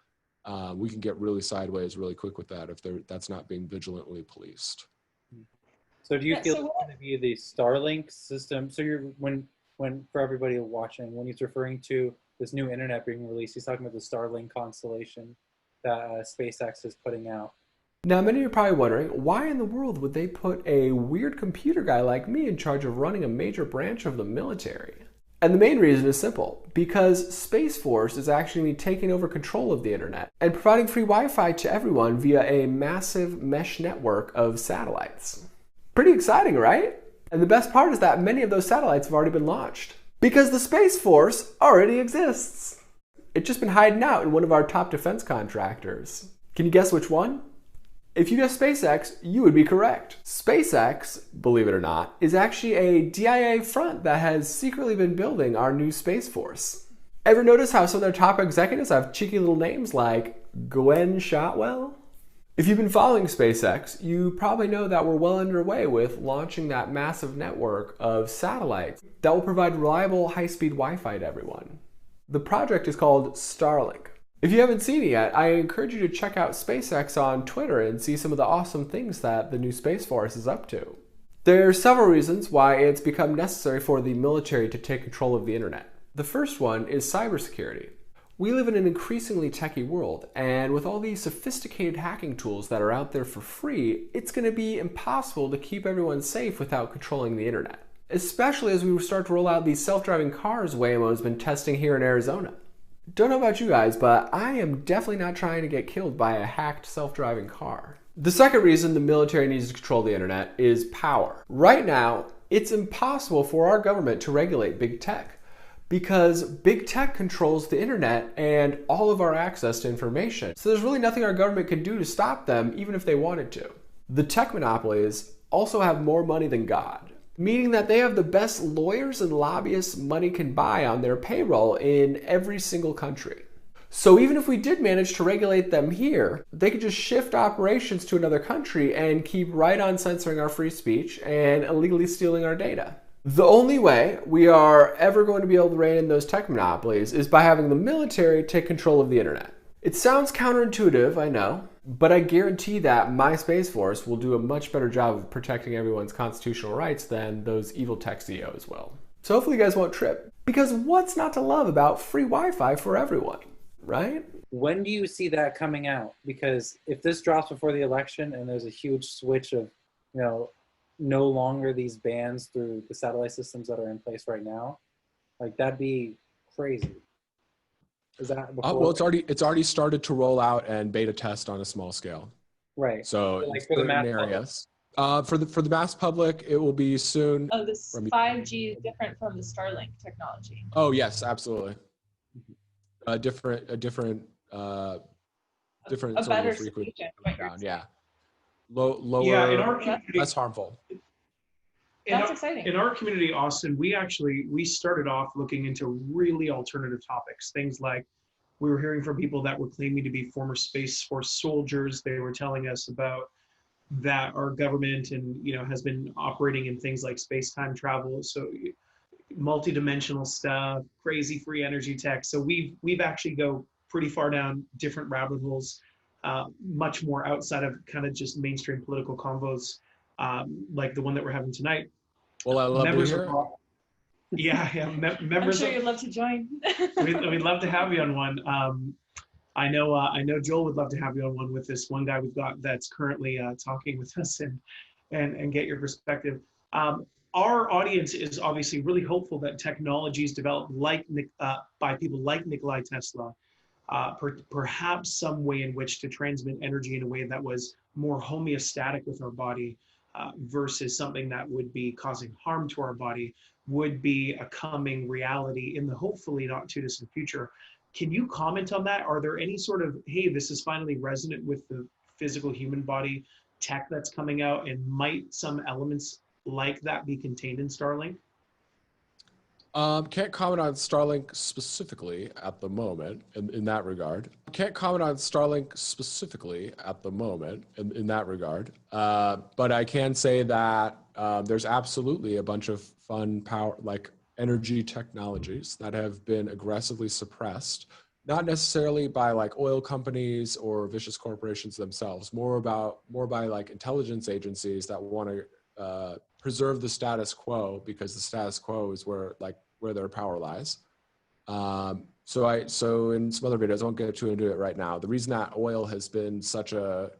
we can get really sideways really quick with that if that's not being vigilantly policed. So do you feel it's going to be the Starlink system? So when for everybody watching, when he's referring to this new internet being released, he's talking about the Starlink constellation that SpaceX is putting out. Now, many are probably wondering, why in the world would they put a weird computer guy like me in charge of running a major branch of the military? And the main reason is simple, because Space Force is actually taking over control of the internet and providing free Wi-Fi to everyone via a massive mesh network of satellites. Pretty exciting, right? And the best part is that many of those satellites have already been launched, because the Space Force already exists. It's just been hiding out in one of our top defense contractors. Can you guess which one? If you guessed SpaceX, you would be correct. SpaceX, believe it or not, is actually a DIA front that has secretly been building our new Space Force. Ever notice how some of their top executives have cheeky little names like Gwen Shotwell? If you've been following SpaceX, you probably know that we're well underway with launching that massive network of satellites that will provide reliable high-speed Wi-Fi to everyone. The project is called Starlink. If you haven't seen it yet, I encourage you to check out SpaceX on Twitter and see some of the awesome things that the new Space Force is up to. There are several reasons why it's become necessary for the military to take control of the internet. The first one is cybersecurity. We live in an increasingly techy world, and with all these sophisticated hacking tools that are out there for free, it's going to be impossible to keep everyone safe without controlling the internet. Especially as we start to roll out these self-driving cars Waymo's been testing here in Arizona. Don't know about you guys, but I am definitely not trying to get killed by a hacked self-driving car. The second reason the military needs to control the internet is power. Right now, it's impossible for our government to regulate big tech because big tech controls the internet and all of our access to information. So there's really nothing our government can do to stop them, even if they wanted to. The tech monopolies also have more money than God, meaning that they have the best lawyers and lobbyists money can buy on their payroll in every single country. So even if we did manage to regulate them here, they could just shift operations to another country and keep right on censoring our free speech and illegally stealing our data. The only way we are ever going to be able to rein in those tech monopolies is by having the military take control of the internet. It sounds counterintuitive, I know, but I guarantee that my Space Force will do a much better job of protecting everyone's constitutional rights than those evil tech CEOs will. So hopefully you guys won't trip. Because what's not to love about free Wi-Fi for everyone, right? When do you see that coming out? Because if this drops before the election and there's a huge switch of, no longer these bans through the satellite systems that are in place right now, like that'd be crazy. Is that before? Well, it's already started to roll out and beta test on a small scale. Right. So like for the mass areas. For the mass public, it will be soon. Oh, this 5G is different from the Starlink technology. Oh yes, absolutely. A different sort better of frequency. solution. Yeah. Lower. Yeah, in our community, less harmful. That's exciting. In our community, Austin, we started off looking into really alternative topics. Things like we were hearing from people that were claiming to be former Space Force soldiers. They were telling us about that our government has been operating in things like space-time travel, so multi-dimensional stuff, crazy free energy tech. So we've actually go pretty far down different rabbit holes, much more outside of kind of just mainstream political convos, like the one that we're having tonight. Well, I love members to hear. Members. I'm sure you'd love to join. We'd love to have you on one. I know Joel would love to have you on one with this one guy we've got that's currently talking with us and get your perspective. Our audience is obviously really hopeful that technologies developed by people like Nikola Tesla, perhaps some way in which to transmit energy in a way that was more homeostatic with our body versus something that would be causing harm to our body, would be a coming reality in the hopefully not too distant future. Can you comment on that? Are there any sort of, hey, this is finally resonant with the physical human body tech that's coming out, and might some elements like that be contained in Starlink? Can't comment on Starlink specifically at the moment in that regard. But I can say that there's absolutely a bunch of fun power, like energy technologies that have been aggressively suppressed, not necessarily by like oil companies or vicious corporations themselves, more by like intelligence agencies that want to preserve the status quo, because the status quo is where their power lies. So in some other videos, I won't get too into it right now. The reason that oil has been such a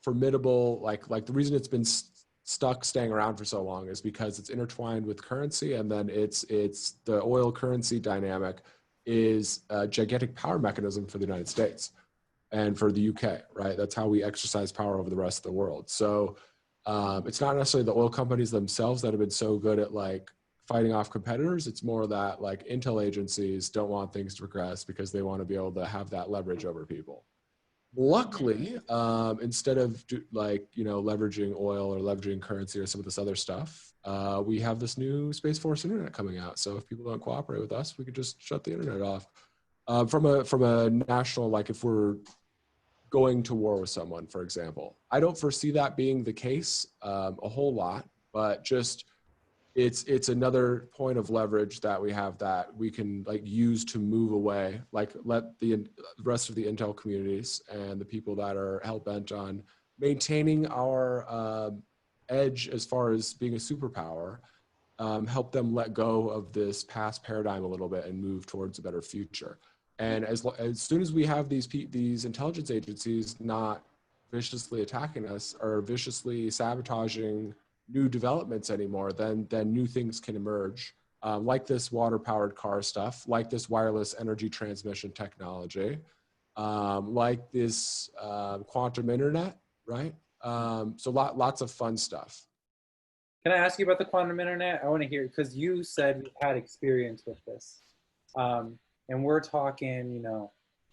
formidable, like the reason it's been stuck staying around for so long is because it's intertwined with currency, and then it's the oil currency dynamic is a gigantic power mechanism for the United States and for the UK, right? That's how we exercise power over the rest of the world. So it's not necessarily the oil companies themselves that have been so good at like fighting off competitors. It's more that like intel agencies don't want things to progress because they want to be able to have that leverage over people. Luckily, instead of leveraging oil or leveraging currency or some of this other stuff, we have this new Space Force internet coming out. So if people don't cooperate with us, we could just shut the internet off. From a national, like if we're going to war with someone, for example, I don't foresee that being the case a whole lot, but just it's another point of leverage that we have that we can like use to move away, like let the rest of the intel communities and the people that are hell-bent on maintaining our edge as far as being a superpower, help them let go of this past paradigm a little bit and move towards a better future. And as soon as we have these intelligence agencies not viciously attacking us or viciously sabotaging new developments anymore, then new things can emerge, like this water-powered car stuff, like this wireless energy transmission technology, like this quantum internet, right? So lots of fun stuff. Can I ask you about the quantum internet? I want to hear, because you said you had experience with this. And we're talking,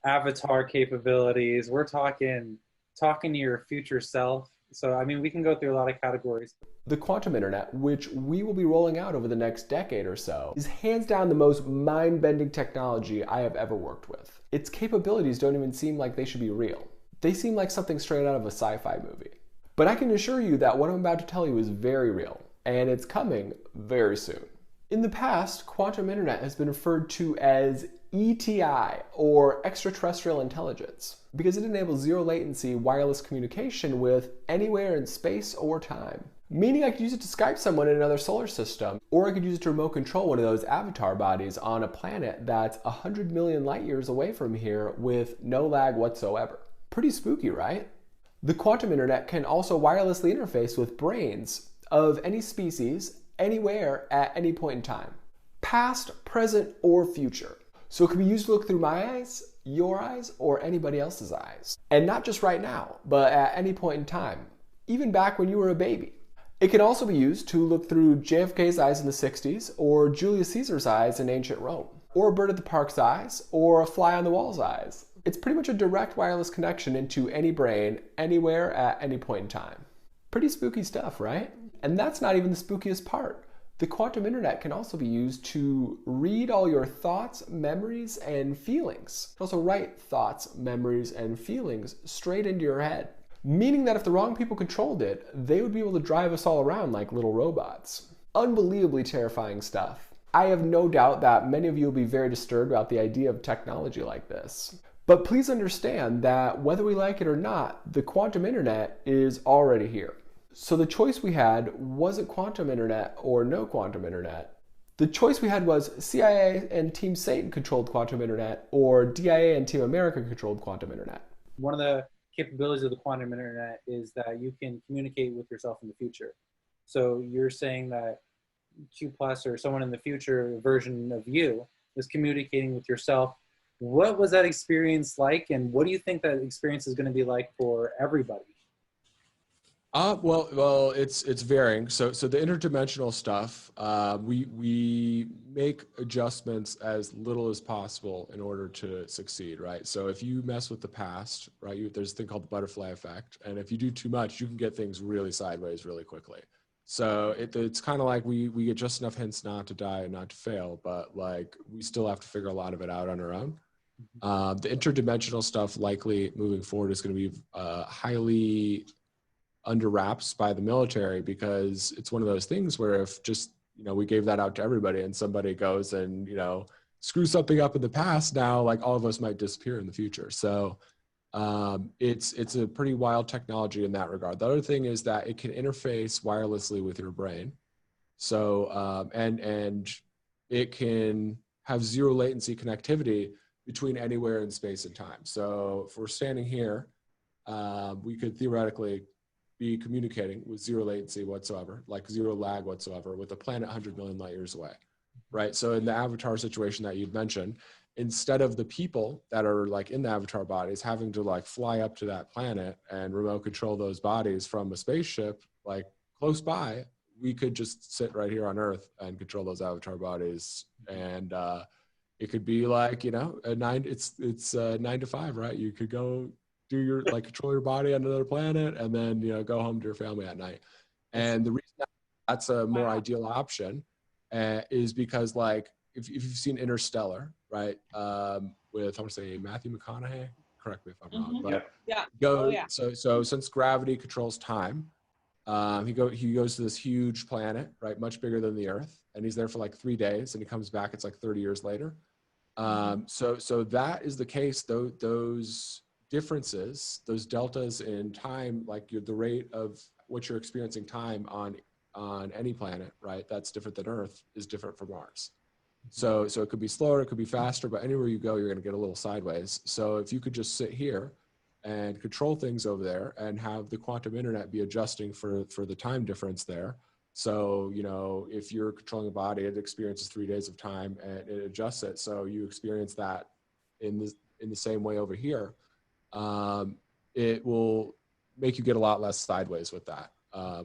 avatar capabilities. We're talking to your future self. So, I mean, we can go through a lot of categories. The quantum internet, which we will be rolling out over the next decade or so, is hands down the most mind-bending technology I have ever worked with. Its capabilities don't even seem like they should be real. They seem like something straight out of a sci-fi movie. But I can assure you that what I'm about to tell you is very real, and it's coming very soon. In the past, quantum internet has been referred to as ETI, or extraterrestrial intelligence, because it enables zero latency wireless communication with anywhere in space or time. Meaning I could use it to Skype someone in another solar system, or I could use it to remote control one of those avatar bodies on a planet that's 100 million light years away from here with no lag whatsoever. Pretty spooky, right? The quantum internet can also wirelessly interface with brains of any species, anywhere, at any point in time. Past, present, or future. So it can be used to look through my eyes, your eyes, or anybody else's eyes. And not just right now, but at any point in time, even back when you were a baby. It can also be used to look through JFK's eyes in the 60s, or Julius Caesar's eyes in ancient Rome, or a bird at the park's eyes, or a fly on the wall's eyes. It's pretty much a direct wireless connection into any brain, anywhere, at any point in time. Pretty spooky stuff, right? And that's not even the spookiest part. The quantum internet can also be used to read all your thoughts, memories, and feelings. It can also write thoughts, memories, and feelings straight into your head. Meaning that if the wrong people controlled it, they would be able to drive us all around like little robots. Unbelievably terrifying stuff. I have no doubt that many of you will be very disturbed about the idea of technology like this. But please understand that whether we like it or not, the quantum internet is already here. So the choice we had wasn't quantum internet or no quantum internet. The choice we had was CIA and Team Satan controlled quantum internet, or DIA and Team America controlled quantum internet. One of the capabilities of the quantum internet is that you can communicate with yourself in the future. So you're saying that Q Plus or someone in the future version of you is communicating with yourself. What was that experience like, and what do you think that experience is going to be like for everybody? Well, it's varying. So the interdimensional stuff, we make adjustments as little as possible in order to succeed, right? So if you mess with the past, right, there's a thing called the butterfly effect, and if you do too much, you can get things really sideways really quickly. So it's kind of like we get just enough hints not to die and not to fail, but like we still have to figure a lot of it out on our own. The interdimensional stuff likely moving forward is going to be highly under wraps by the military, because it's one of those things where if just, we gave that out to everybody and somebody goes and, screw something up in the past, now like all of us might disappear in the future. So it's a pretty wild technology in that regard. The other thing is that it can interface wirelessly with your brain. So, and it can have zero latency connectivity between anywhere in space and time. So if we're standing here, we could theoretically be communicating with zero latency whatsoever, like zero lag whatsoever, with a planet 100 million light years away, right? So in the avatar situation that you'd mentioned, instead of the people that are like in the avatar bodies having to like fly up to that planet and remote control those bodies from a spaceship like close by, we could just sit right here on Earth and control those avatar bodies. And it could be like, you know, it's 9 to 5, right? You could go do your, like, control your body on another planet and then, you know, go home to your family at night. And the reason that's a more ideal option is because, like, if you've seen Interstellar, right, with, I want to say Matthew McConaughey, correct me if I'm wrong, but so since gravity controls time, he goes to this huge planet, right, much bigger than the Earth, and he's there for like 3 days, and he comes back, it's like 30 years later. So that is the case. Those differences, those deltas in time, like the rate of what you're experiencing time on any planet, right, that's different than Earth, is different from Mars. So it could be slower, it could be faster, but anywhere you go, you're going to get a little sideways. So if you could just sit here and control things over there and have the quantum internet be adjusting for the time difference there. So, you know, if you're controlling a body, it experiences 3 days of time and it adjusts it. So you experience that in the same way over here. It will make you get a lot less sideways with that,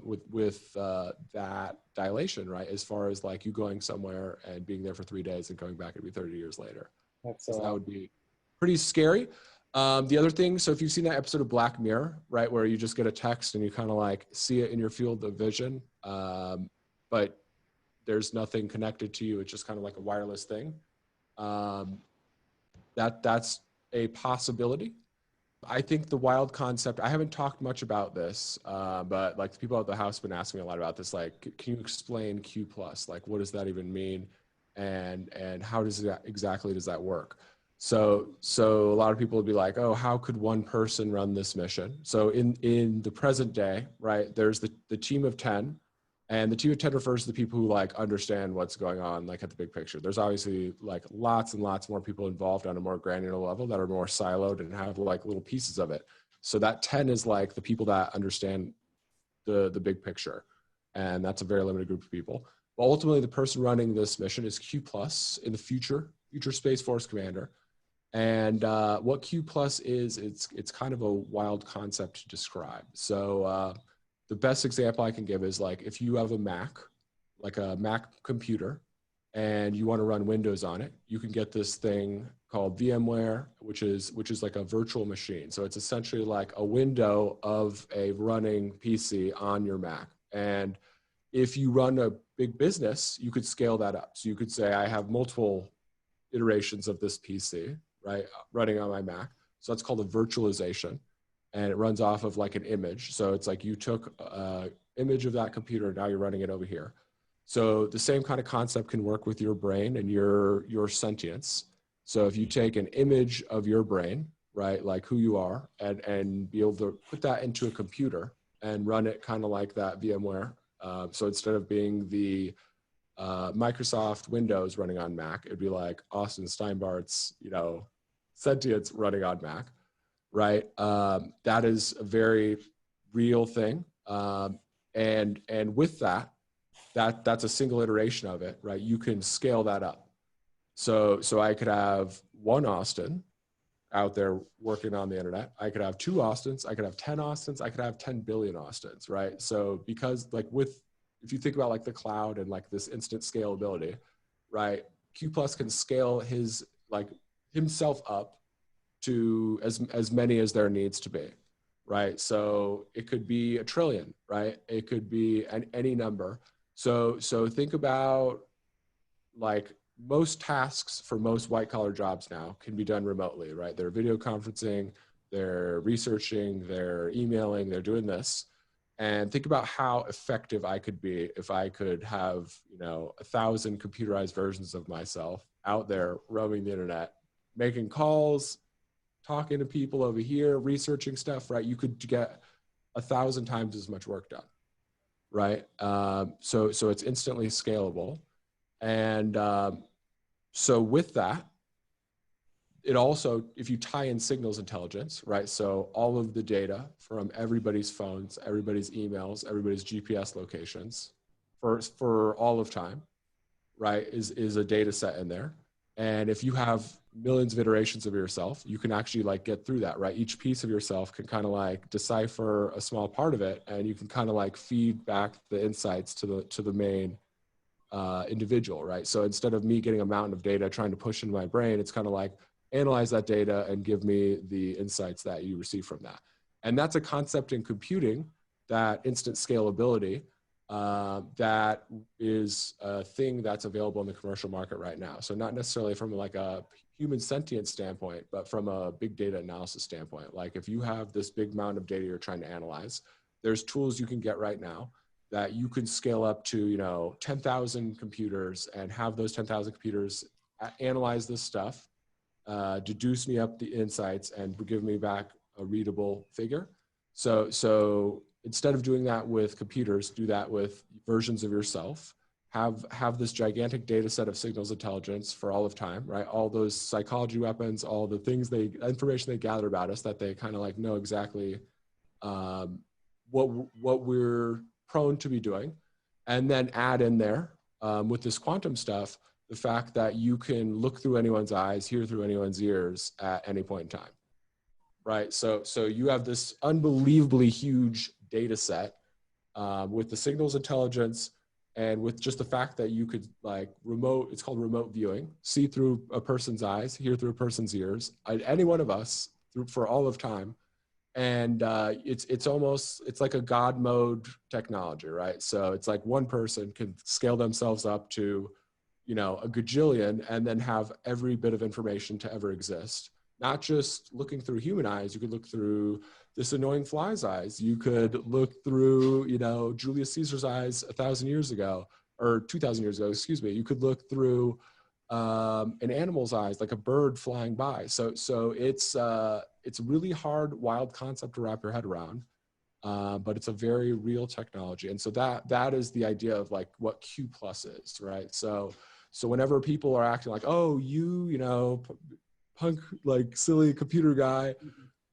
with that dilation, right? As far as like you going somewhere and being there for 3 days and coming back, it'd be 30 years later. So that would be pretty scary. The other thing, so if you've seen that episode of Black Mirror, right, where you just get a text and you kind of like see it in your field of vision, but there's nothing connected to you. It's just kind of like a wireless thing. That's a possibility. I think the wild concept, I haven't talked much about this, but like the people at the house have been asking me a lot about this. Like, can you explain Q+? Like, what does that even mean? And how does that exactly does that work? So a lot of people would be like, oh, how could one person run this mission? So in the present day, right, there's the team of 10, and the team of 10 refers to the people who like understand what's going on, like at the big picture. There's obviously like lots and lots more people involved on a more granular level that are more siloed and have like little pieces of it. So that 10 is like the people that understand the big picture. And that's a very limited group of people. But ultimately the person running this mission is Q+ in the future Space Force commander. And what Q+ is, it's kind of a wild concept to describe. So the best example I can give is like if you have a Mac, like a Mac computer, and you want to run Windows on it, you can get this thing called VMware, which is like a virtual machine. So it's essentially like a window of a running PC on your Mac. And if you run a big business, you could scale that up. So you could say, I have multiple iterations of this PC, right, running on my Mac. So that's called a virtualization. And it runs off of like an image. So it's like you took an image of that computer, and now you're running it over here. So the same kind of concept can work with your brain and your sentience. So if you take an image of your brain, right, like who you are, and be able to put that into a computer and run it kind of like that VMware. So instead of being the Microsoft Windows running on Mac, it'd be like Austin Steinbart's, you know, sentience running on Mac. Right, that is a very real thing, and with that's a single iteration of it, right? You can scale that up. So I could have one Austin out there working on the internet. I could have 2 Austins. I could have 10 Austins. I could have 10 billion Austins, right? So because like if you think about like the cloud and like this instant scalability, right? Q+ can scale himself up to as many as there needs to be, right? So it could be 1 trillion, right? It could be any number. So think about like most tasks for most white collar jobs now can be done remotely, right? They're video conferencing, they're researching, they're emailing, they're doing this. And think about how effective I could be if I could have, you know, 1,000 computerized versions of myself out there roaming the internet, making calls, talking to people over here, researching stuff, right? You could get 1,000 times as much work done, right? So it's instantly scalable. And so with that, it also, if you tie in signals intelligence, right? So all of the data from everybody's phones, everybody's emails, everybody's GPS locations for all of time, right, is a data set in there. And if you have millions of iterations of yourself, you can actually like get through that, right? Each piece of yourself can kind of like decipher a small part of it, and you can kind of like feed back the insights to the main individual, right? So instead of me getting a mountain of data trying to push into my brain, it's kind of like analyze that data and give me the insights that you receive from that. And that's a concept in computing, that instant scalability, that is a thing that's available in the commercial market right now. So not necessarily from like a human sentient standpoint, but from a big data analysis standpoint. Like if you have this big amount of data you're trying to analyze, there's tools you can get right now that you can scale up to, you know, 10,000 computers and have those 10,000 computers analyze this stuff, deduce me up the insights, and give me back a readable figure. So instead of doing that with computers, do that with versions of yourself. Have this gigantic data set of signals intelligence for all of time, right? All those psychology weapons, all the things information they gather about us, that they kind of like know exactly what we're prone to be doing, and then add in there with this quantum stuff, the fact that you can look through anyone's eyes, hear through anyone's ears at any point in time, right? So you have this unbelievably huge data set with the signals intelligence, and with just the fact that you could like it's called remote viewing, see through a person's eyes, hear through a person's ears, any one of us for all of time. And it's like a God mode technology, right? So it's like one person can scale themselves up to, you know, a gajillion, and then have every bit of information to ever exist. Not just looking through human eyes, you could look through this annoying fly's eyes. You could look through, you know, Julius Caesar's eyes 1,000 years ago, or 2,000 years ago, excuse me. You could look through an animal's eyes, like a bird flying by. So it's a really hard, wild concept to wrap your head around, but it's a very real technology. And so that is the idea of like what Q plus is, right? So whenever people are acting like, oh, you know, punk, like silly computer guy,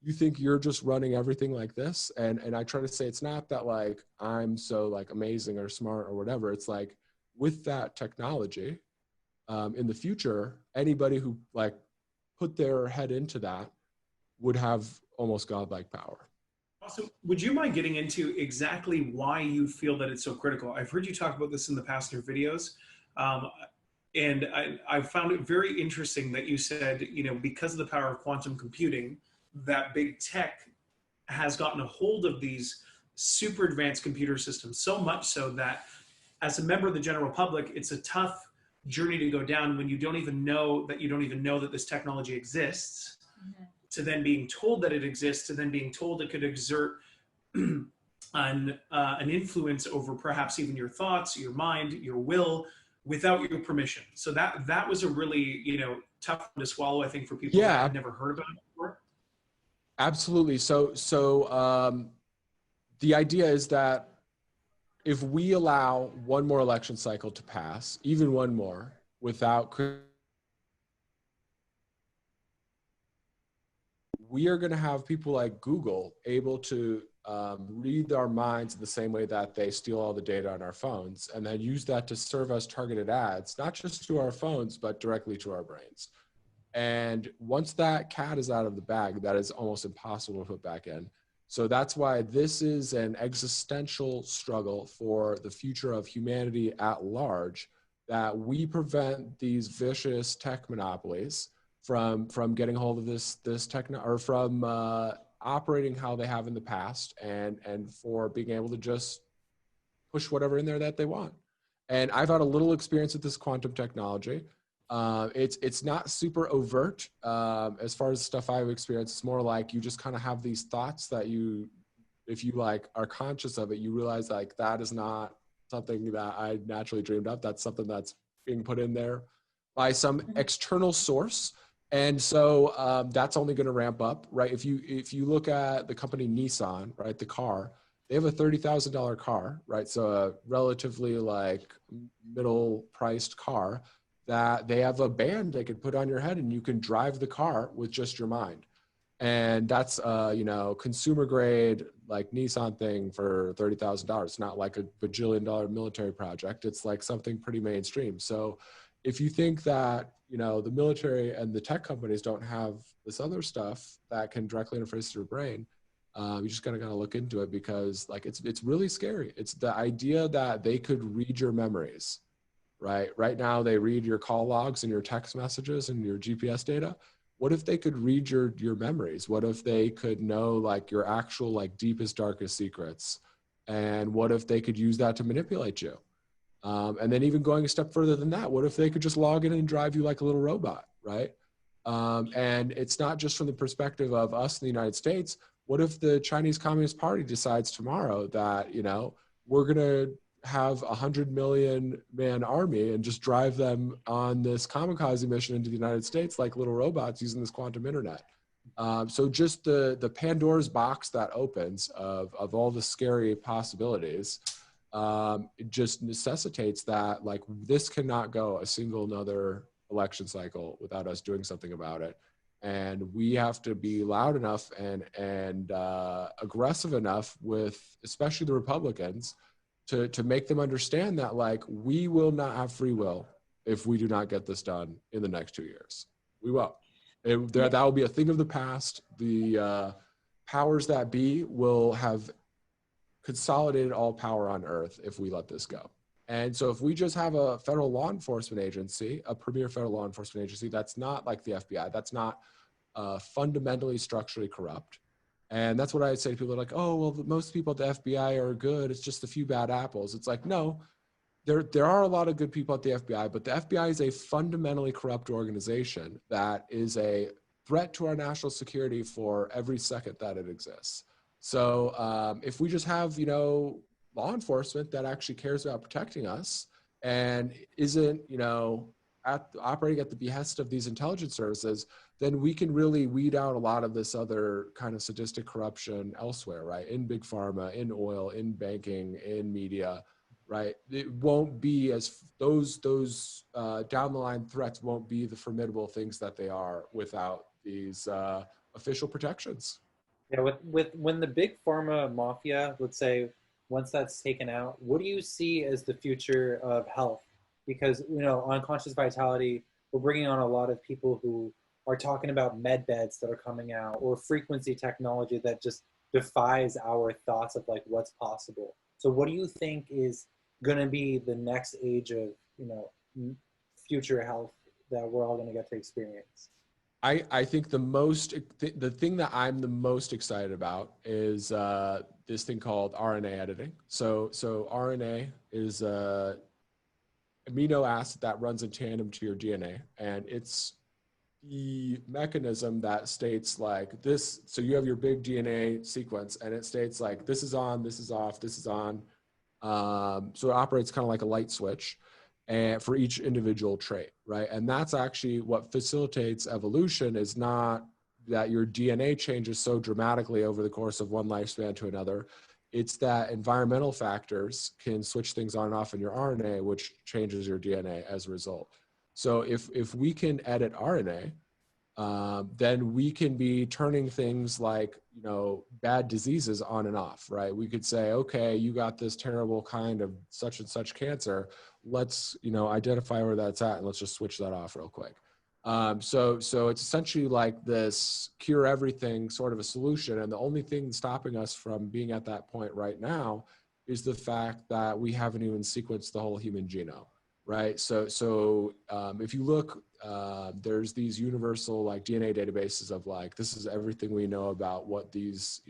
you think you're just running everything like this. And I try to say, it's not that like I'm so like amazing or smart or whatever. It's like with that technology, in the future, anybody who like put their head into that would have almost godlike power. Also, would you mind getting into exactly why you feel that it's so critical? I've heard you talk about this in the past in your videos. And I found it very interesting that you said, you know, because of the power of quantum computing, that big tech has gotten a hold of these super advanced computer systems, so much so that as a member of the general public, it's a tough journey to go down when you don't even know that this technology exists, to then being told that it exists, to then being told it could exert an influence over perhaps even your thoughts, your mind, your will, without your permission. So that was a really, you know, tough one to swallow, I think, for people that had never heard about it before. Absolutely. So the idea is that if we allow one more election cycle to pass, even one more, without, we are going to have people like Google able to read our minds in the same way that they steal all the data on our phones, and then use that to serve us targeted ads, not just to our phones, but directly to our brains. And once that cat is out of the bag, that is almost impossible to put back in. So that's why this is an existential struggle for the future of humanity at large, that we prevent these vicious tech monopolies from getting hold of this techno, or from operating how they have in the past, and for being able to just push whatever in there that they want. And I've had a little experience with this quantum technology. It's not super overt as far as stuff I've experienced. It's more like you just kind of have these thoughts that if you like are conscious of it, you realize like that is not something that I naturally dreamed up. That's something that's being put in there by some external source. And so that's only going to ramp up, right? If you look at the company Nissan, right, the car, they have a $30,000 car, right? So a relatively like middle priced car that they have a band they could put on your head and you can drive the car with just your mind. And that's consumer grade, like Nissan thing for $30,000. It's not like a bajillion-dollar military project. It's like something pretty mainstream. So if you think that, the military and the tech companies don't have this other stuff that can directly interface to your brain, you just gotta look into it, because like it's really scary. It's the idea that they could read your memories, right? Right now they read your call logs and your text messages and your GPS data. What if they could read your memories? What if they could know like your actual like deepest, darkest secrets? And what if they could use that to manipulate you? And then even going a step further than that, what if they could just log in and drive you like a little robot, right? And it's not just from the perspective of us in the United States. What if the Chinese Communist Party decides tomorrow that, we're going to have 100 million man army and just drive them on this kamikaze mission into the United States like little robots using this quantum internet? So just the Pandora's box that opens of all the scary possibilities, it just necessitates that like this cannot go a single another election cycle without us doing something about it. And we have to be loud enough and aggressive enough with especially the Republicans to make them understand that like we will not have free will if we do not get this done in the next 2 years. We will. That will be a thing of the past. The powers that be will have consolidated all power on earth if we let this go. And so if we just have a federal law enforcement agency, a premier federal law enforcement agency that's not like the FBI, that's not fundamentally structurally corrupt. And that's what I say to people. They're like, oh, well, most people at the FBI are good. It's just a few bad apples. It's like, no, there are a lot of good people at the FBI, but the FBI is a fundamentally corrupt organization that is a threat to our national security for every second that it exists. So if we just have, law enforcement that actually cares about protecting us and isn't, operating at the behest of these intelligence services, then we can really weed out a lot of this other kind of sadistic corruption elsewhere, right? In big pharma, in oil, in banking, in media, right? It won't be as those down the line threats won't be the formidable things that they are without these official protections. Yeah, with when the big pharma mafia, let's say, once that's taken out, what do you see as the future of health? Because, on Conscious Vitality, we're bringing on a lot of people who are talking about med beds that are coming out, or frequency technology that just defies our thoughts of like what's possible. So what do you think is going to be the next age of, future health that we're all going to get to experience? I think the thing that I'm the most excited about is this thing called RNA editing. So RNA is a amino acid that runs in tandem to your DNA, and it's the mechanism that states like this. So you have your big DNA sequence, and it states like this is on, this is off, this is on. So it operates kind of like a light switch. And for each individual trait, right? And that's actually what facilitates evolution, is not that your DNA changes so dramatically over the course of one lifespan to another. It's that environmental factors can switch things on and off in your RNA, which changes your DNA as a result. So if we can edit RNA, then we can be turning things like, bad diseases on and off, right? We could say, okay, you got this terrible kind of such and such cancer. Let's, identify where that's at and let's just switch that off real quick. So it's essentially like this cure everything sort of a solution. And the only thing stopping us from being at that point right now is the fact that we haven't even sequenced the whole human genome. Right. So if you look, there's these universal like DNA databases of like, this is everything we know about what these,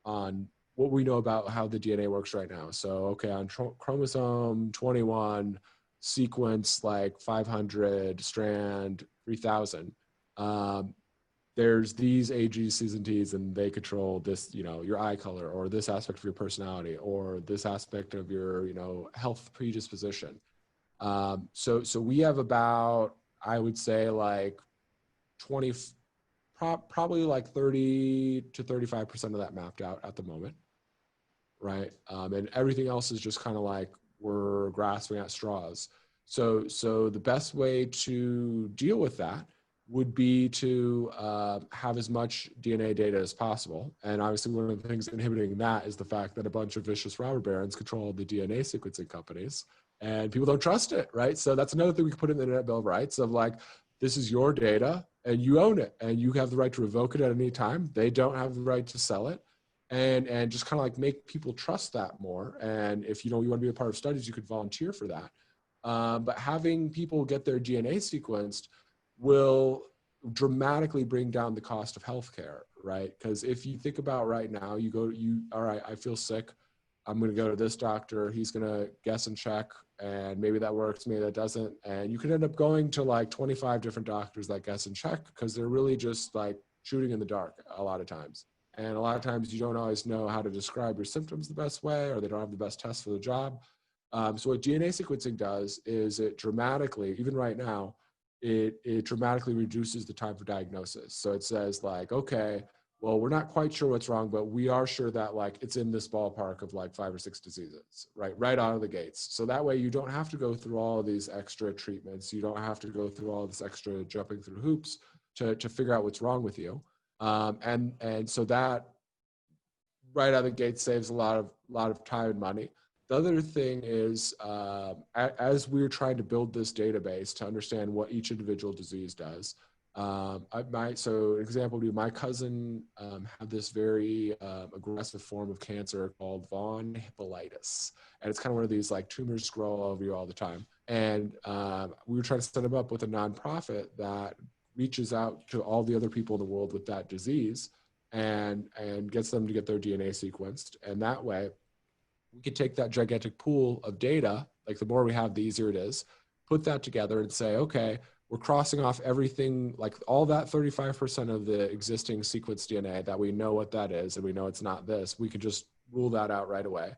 on what we know about how the DNA works right now. So, okay, on chromosome 21, sequence like 500, strand 3000, there's these A, G, C's, and T's, and they control this, your eye color, or this aspect of your personality, or this aspect of your, health predisposition. So we have about, I would say like 20, probably like 30 to 35% of that mapped out at the moment. Right. And everything else is just kind of like we're grasping at straws. So the best way to deal with that would be to have as much DNA data as possible. And obviously one of the things inhibiting that is the fact that a bunch of vicious robber barons control the DNA sequencing companies and people don't trust it, right? So that's another thing we can put in the Internet Bill of Rights of like, this is your data and you own it and you have the right to revoke it at any time. They don't have the right to sell it. And just kind of like make people trust that more. And if you want to be a part of studies, you could volunteer for that. But having people get their DNA sequenced will dramatically bring down the cost of healthcare, right? Because if you think about right now, all right, I feel sick. I'm going to go to this doctor. He's going to guess and check, and maybe that works, maybe that doesn't. And you could end up going to like 25 different doctors that guess and check because they're really just like shooting in the dark a lot of times. And a lot of times you don't always know how to describe your symptoms the best way, or they don't have the best test for the job. So what DNA sequencing does is it dramatically, even right now, it dramatically reduces the time for diagnosis. So it says like, okay, well, we're not quite sure what's wrong, but we are sure that like it's in this ballpark of like 5 or 6 diseases, right out of the gates. So that way you don't have to go through all of these extra treatments. You don't have to go through all this extra jumping through hoops to figure out what's wrong with you. And so that right out of the gate saves a lot of time and money. The other thing is, as we're trying to build this database to understand what each individual disease does, so an example would be my cousin had this very aggressive form of cancer called von Hippolitis. And it's kind of one of these like tumors grow all over you all the time. And we were trying to set him up with a nonprofit that reaches out to all the other people in the world with that disease and gets them to get their DNA sequenced. And that way, we could take that gigantic pool of data, like the more we have, the easier it is, put that together and say, okay, we're crossing off everything, like all that 35% of the existing sequence DNA that we know what that is and we know it's not this, we could just rule that out right away.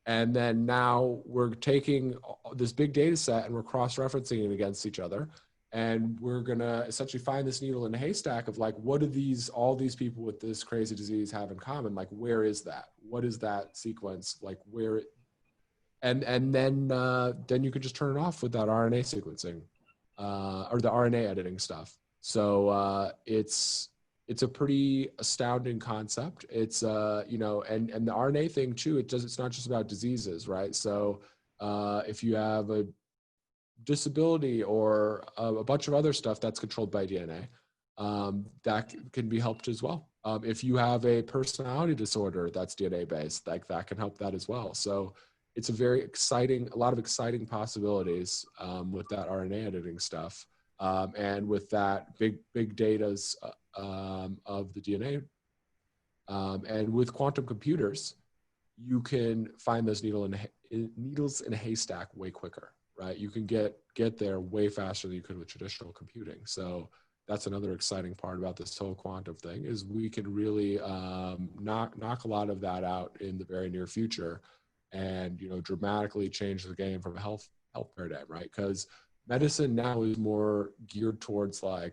And then now we're taking this big data set and we're cross-referencing it against each other. And we're gonna essentially find this needle in a haystack of like, what do all these people with this crazy disease have in common? Like, where is that? What is that sequence? Like and then you could just turn it off with that RNA sequencing or the RNA editing stuff. So it's a pretty astounding concept. It's and the RNA thing too. It's not just about diseases, right? So if you have a disability or a bunch of other stuff that's controlled by DNA, that can be helped as well. If you have a personality disorder that's DNA based, like that can help that as well. So it's a lot of exciting possibilities with that RNA editing stuff and with that big data's of the DNA. And with quantum computers, you can find those needles in a haystack way quicker. Right, you can get there way faster than you could with traditional computing. So that's another exciting part about this whole quantum thing is we can really knock a lot of that out in the very near future, and dramatically change the game from a health paradigm, right? Because medicine now is more geared towards like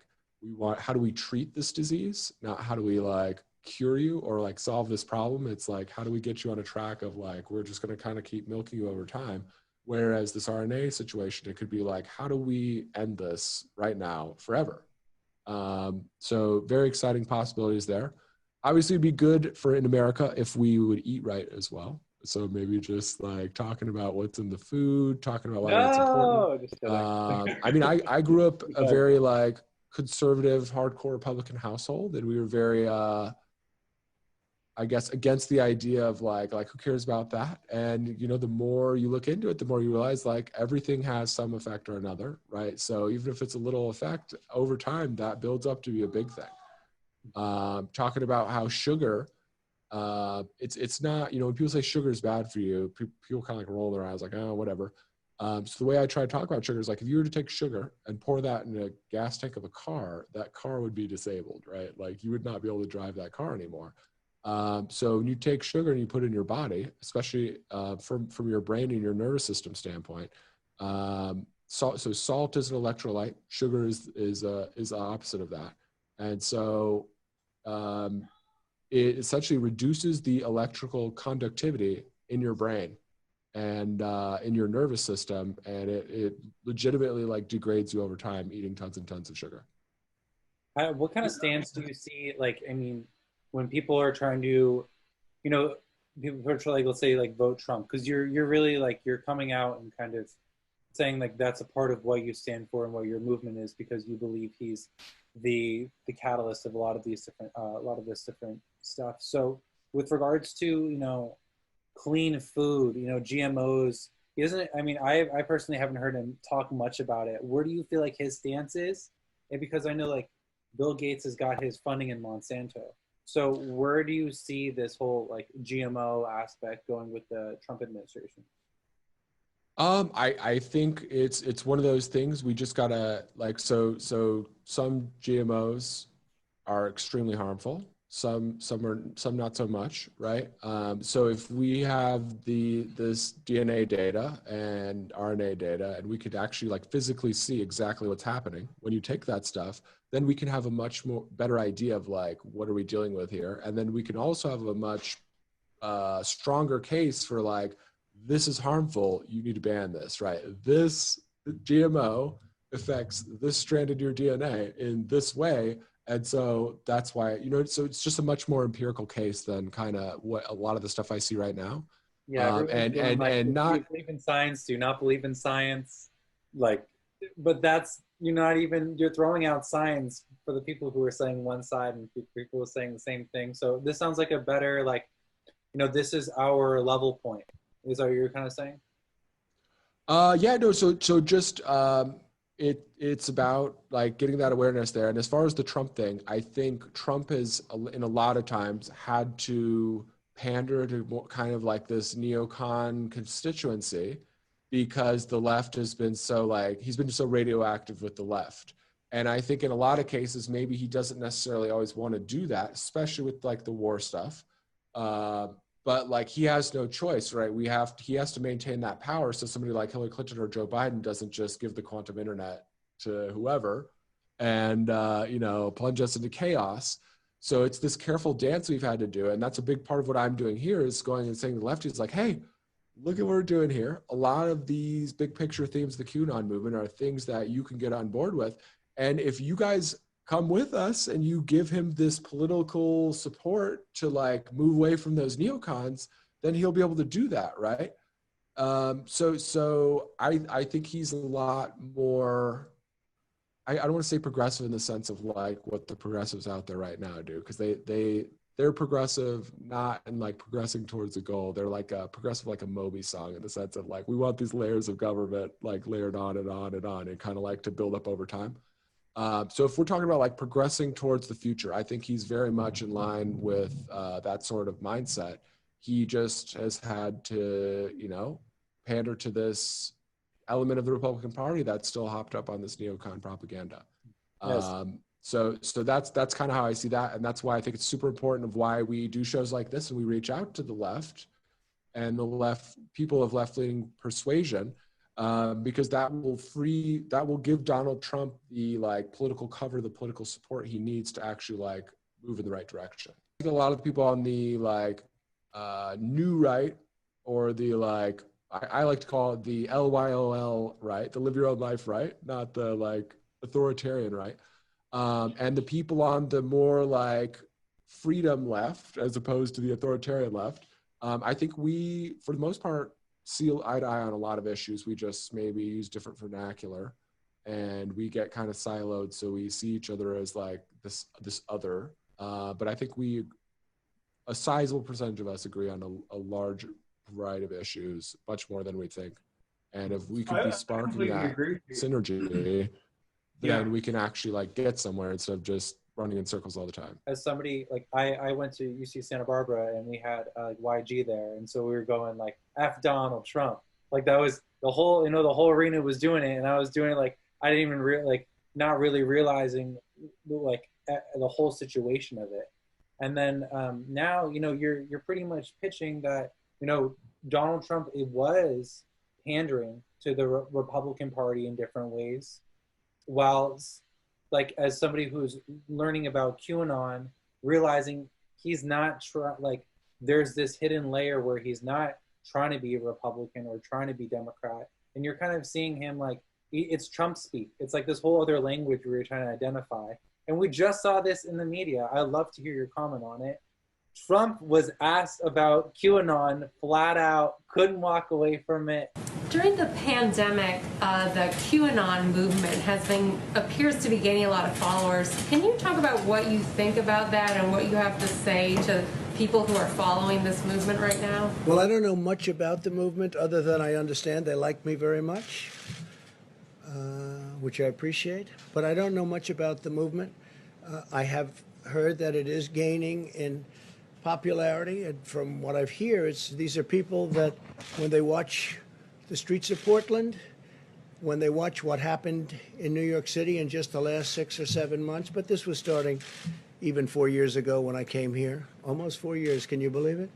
how do we treat this disease, not how do we like cure you or like solve this problem. It's like how do we get you on a track of like we're just going to kind of keep milking you over time. Whereas this RNA situation, it could be like, how do we end this right now forever? So very exciting possibilities there. Obviously, it'd be good in America if we would eat right as well. So maybe just like talking about what's in the food, talking about why it's important. I mean, I grew up a very like conservative, hardcore Republican household, and we were very I guess against the idea of like who cares about that? And the more you look into it, the more you realize like everything has some effect or another, right? So even if it's a little effect over time, that builds up to be a big thing. Talking about how sugar, it's not, when people say sugar is bad for you, people kind of like roll their eyes like, oh, whatever. So the way I try to talk about sugar is like, if you were to take sugar and pour that in a gas tank of a car, that car would be disabled, right? Like you would not be able to drive that car anymore. So when you take sugar and you put it in your body, especially from your brain and your nervous system standpoint, salt is an electrolyte. Sugar is the opposite of that, and so it essentially reduces the electrical conductivity in your brain, and in your nervous system, and it legitimately like degrades you over time eating tons and tons of sugar. What kind of stance do you see? Like, I mean, when people are trying to, you know, people are trying, like, let's say, like, vote Trump, because you're really like you're coming out and kind of saying like that's a part of what you stand for and what your movement is, because you believe he's the catalyst of a lot of these different this different stuff. So with regards to, you know, clean food, you know, GMOs, he doesn't. I mean, I personally haven't heard him talk much about it. Where do you feel like his stance is? And because I know like Bill Gates has got his funding in Monsanto. So where do you see this whole like GMO aspect going with the Trump administration? I think it's one of those things we just gotta like, so some GMOs are extremely harmful. Some not so much, right? So if we have this DNA data and RNA data, and we could actually like physically see exactly what's happening when you take that stuff, then we can have a much more better idea of like what are we dealing with here, and then we can also have a much stronger case for like, this is harmful, you need to ban this, right? This GMO affects this strand in your DNA in this way. And so that's why, you know, so it's just a much more empirical case than kind of what a lot of the stuff I see right now. Yeah, and not, do you believe in science? Do you not believe in science? Like, but that's, you're throwing out science for the people who are saying one side and people who are saying the same thing. So this sounds like a better, like, you know, this is our level point. Is that what you're kind of saying? Yeah, no. So just it's about like getting that awareness there. And as far as the Trump thing, I think Trump has in a lot of times had to pander to more kind of like this neocon constituency, because the left has been so like, he's been so radioactive with the left. And I think in a lot of cases, maybe he doesn't necessarily always want to do that, especially with like the war stuff. But like he has no choice, right? He has to maintain that power. So somebody like Hillary Clinton or Joe Biden doesn't just give the quantum internet to whoever and, you know, plunge us into chaos. So it's this careful dance we've had to do. And that's a big part of what I'm doing here, is going and saying to the lefties like, hey, look at what we're doing here. A lot of these big picture themes of the QAnon movement are things that you can get on board with. And if you guys come with us and you give him this political support to like move away from those neocons, then he'll be able to do that, right? So I think he's a lot more, I don't want to say progressive in the sense of like what the progressives out there right now do, because they're progressive, not in like progressing towards a goal. They're like a progressive, like a Moby song, in the sense of like, we want these layers of government like layered on and on and on, and kind of like to build up over time. So if we're talking about like progressing towards the future, I think he's very much in line with that sort of mindset. He just has had to, you know, pander to this element of the Republican Party that's still hopped up on this neocon propaganda. Yes. So that's kind of how I see that, and that's why I think it's super important of why we do shows like this and we reach out to the left and the left people of left-leaning persuasion. Because that will give Donald Trump the like political cover, the political support he needs to actually like move in the right direction. I think a lot of the people on the like new right, or the like, I like to call it the LYOL right, the live your own life right, not the like authoritarian right. And the people on the more like freedom left as opposed to the authoritarian left, I think we, for the most part, see eye to eye on a lot of issues. We just maybe use different vernacular, and we get kind of siloed, so we see each other as like this other. But I think a sizable percentage of us agree on a large variety of issues, much more than we think. And if we could be sparking that synergy, then we can actually like get somewhere instead of just running in circles all the time. As somebody, like, I went to UC Santa Barbara, and we had like YG there, and so we were going like F Donald Trump, like that was the whole, you know, the whole arena was doing it, and I was doing it like I didn't even like not really realizing like the whole situation of it. And then now, you know, you're pretty much pitching that, you know, Donald Trump, it was pandering to the Republican Party in different ways, while like as somebody who's learning about QAnon, realizing he's not like there's this hidden layer where he's not trying to be a Republican or trying to be Democrat. And you're kind of seeing him like, it's Trump speak. It's like this whole other language where you're trying to identify. And we just saw this in the media. I'd love to hear your comment on it. Trump was asked about QAnon flat out, couldn't walk away from it. During the pandemic, the QAnon movement appears to be gaining a lot of followers. Can you talk about what you think about that and what you have to say to people who are following this movement right now? Well, I don't know much about the movement other than I understand they like me very much, which I appreciate. But I don't know much about the movement. I have heard that it is gaining in popularity, and from what I've heard, these are people that when they watch the streets of Portland, when they watch what happened in New York City in just the last 6 or 7 months, but this was starting even 4 years ago when I came here, almost 4 years, can you believe it?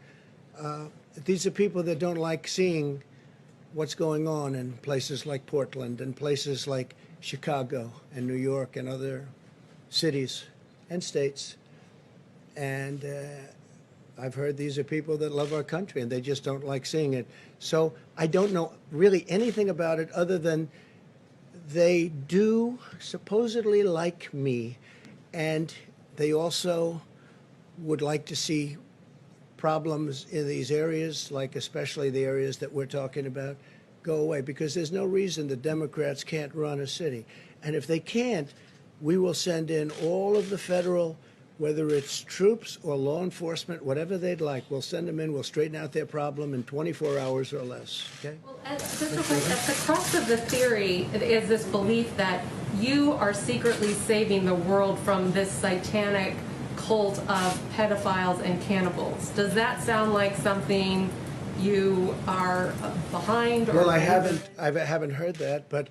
These are people that don't like seeing what's going on in places like Portland and places like Chicago and New York and other cities and states. And I've heard these are people that love our country and they just don't like seeing it. So I don't know really anything about it other than they do supposedly like me, and they also would like to see problems in these areas, like especially the areas that we're talking about, go away, because there's no reason the Democrats can't run a city. And if they can't, we will send in all of the federal, whether it's troops or law enforcement, whatever they'd like, we'll send them in, we'll straighten out their problem in 24 hours or less, okay? Well, just real quick, at the crux of the theory is this belief that you are secretly saving the world from this satanic cult of pedophiles and cannibals. Does that sound like something you are behind? Well, I haven't heard that, but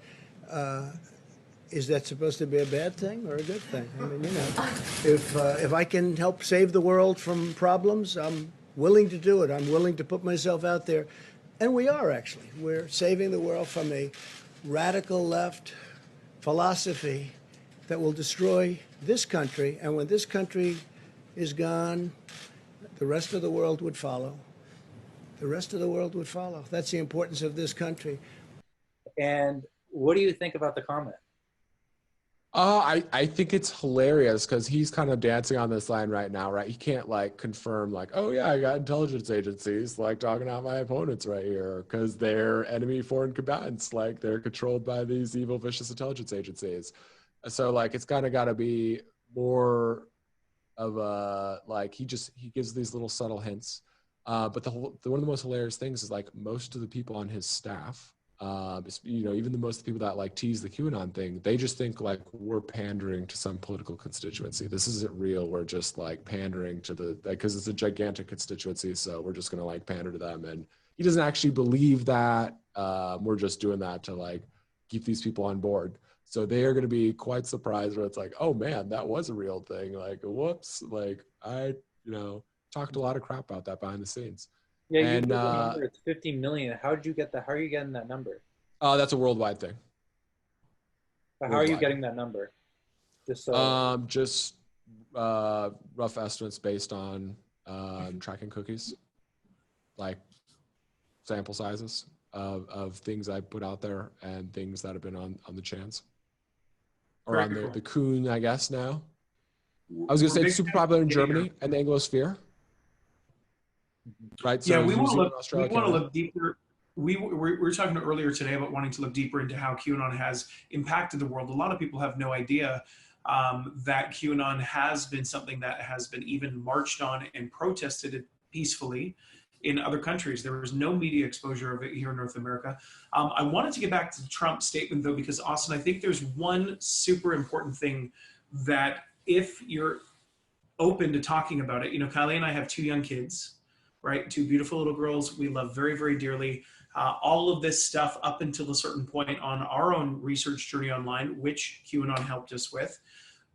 is that supposed to be a bad thing or a good thing? I mean, you know, if I can help save the world from problems, I'm willing to do it. I'm willing to put myself out there. And we are, actually. We're saving the world from a radical left philosophy that will destroy this country. And when this country is gone, the rest of the world would follow. The rest of the world would follow. That's the importance of this country. And what do you think about the comment? I think it's hilarious because he's kind of dancing on this line right now, right? He can't like confirm like, oh yeah, I got intelligence agencies like talking out my opponents right here because they're enemy foreign combatants, like they're controlled by these evil, vicious intelligence agencies. So like it's kind of got to be more of a like he gives these little subtle hints. But one of the most hilarious things is like most of the people on his staff, you know, even most of the people that like tease the QAnon thing, they just think like we're pandering to some political constituency. This isn't real. We're just like pandering to the, because it's a gigantic constituency. So we're just going to like pander to them. And he doesn't actually believe that. We're just doing that to like keep these people on board. So they are going to be quite surprised where it's like, oh man, that was a real thing. Like, whoops. Like talked a lot of crap about that behind the scenes. Yeah, you gave the number, it's 50 million. How did you get that? How are you getting that number? That's a worldwide thing. But how are you getting that number? Just so. Rough estimates based on tracking cookies, like sample sizes of things I put out there and things that have been on the chance. Or on the Coon, I guess now. I was going to say it's super popular in Germany and the Anglosphere. Right. So yeah, we want to look deeper. We were talking earlier today about wanting to look deeper into how QAnon has impacted the world. A lot of people have no idea that QAnon has been something that has been even marched on and protested peacefully in other countries. There was no media exposure of it here in North America. I wanted to get back to Trump's statement, though, because, Austin, I think there's one super important thing that if you're open to talking about it, you know, Kylie and I have 2 young kids, right? 2 beautiful little girls we love very, very dearly. All of this stuff up until a certain point on our own research journey online, which QAnon helped us with,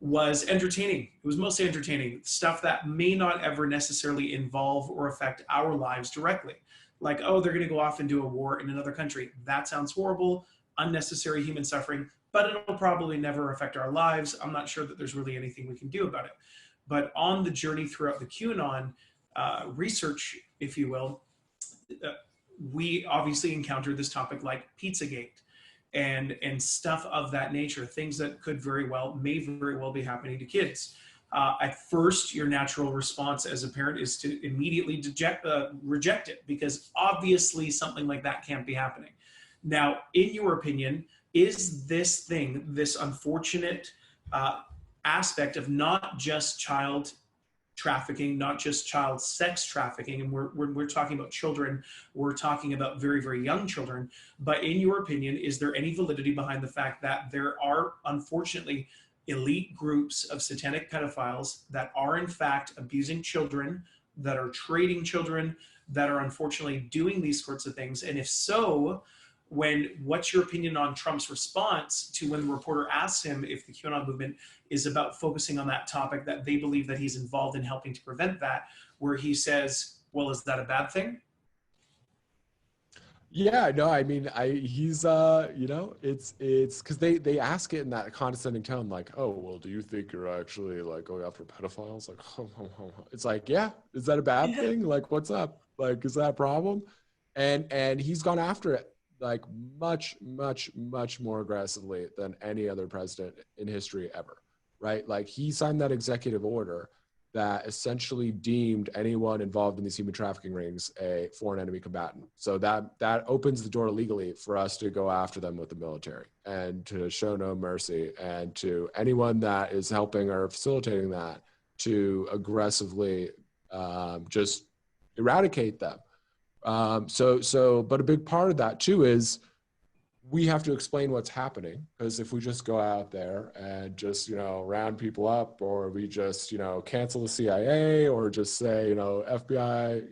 was entertaining. It was mostly entertaining. Stuff that may not ever necessarily involve or affect our lives directly. Like, oh, they're going to go off and do a war in another country. That sounds horrible, unnecessary human suffering, but it'll probably never affect our lives. I'm not sure that there's really anything we can do about it. But on the journey throughout the QAnon research, if you will, we obviously encountered this topic like Pizzagate and stuff of that nature, things that may very well be happening to kids. At first, your natural response as a parent is to immediately reject it, because obviously something like that can't be happening. Now, in your opinion, is this unfortunate aspect of not just child trafficking, not just child sex trafficking, and we're talking about children, we're talking about very, very young children, but in your opinion, is there any validity behind the fact that there are, unfortunately, elite groups of satanic pedophiles that are in fact abusing children, that are trading children, that are unfortunately doing these sorts of things? And if so, what's your opinion on Trump's response to when the reporter asked him if the QAnon movement is about focusing on that topic, that they believe that he's involved in helping to prevent that, where he says, well, is that a bad thing? Yeah, no, I mean, he's, it's because they ask it in that condescending tone, like, oh, well, do you think you're actually like going after pedophiles? Like, it's like, yeah, is that a bad thing? Like, what's up? Like, is that a problem? And he's gone after it like much, much, much more aggressively than any other president in history ever, right? Like, he signed that executive order that essentially deemed anyone involved in these human trafficking rings a foreign enemy combatant. So that opens the door legally for us to go after them with the military and to show no mercy, and to anyone that is helping or facilitating that to aggressively just eradicate them. But a big part of that too is we have to explain what's happening, because if we just go out there and just, round people up, or we just, cancel the CIA, or just say, FBI,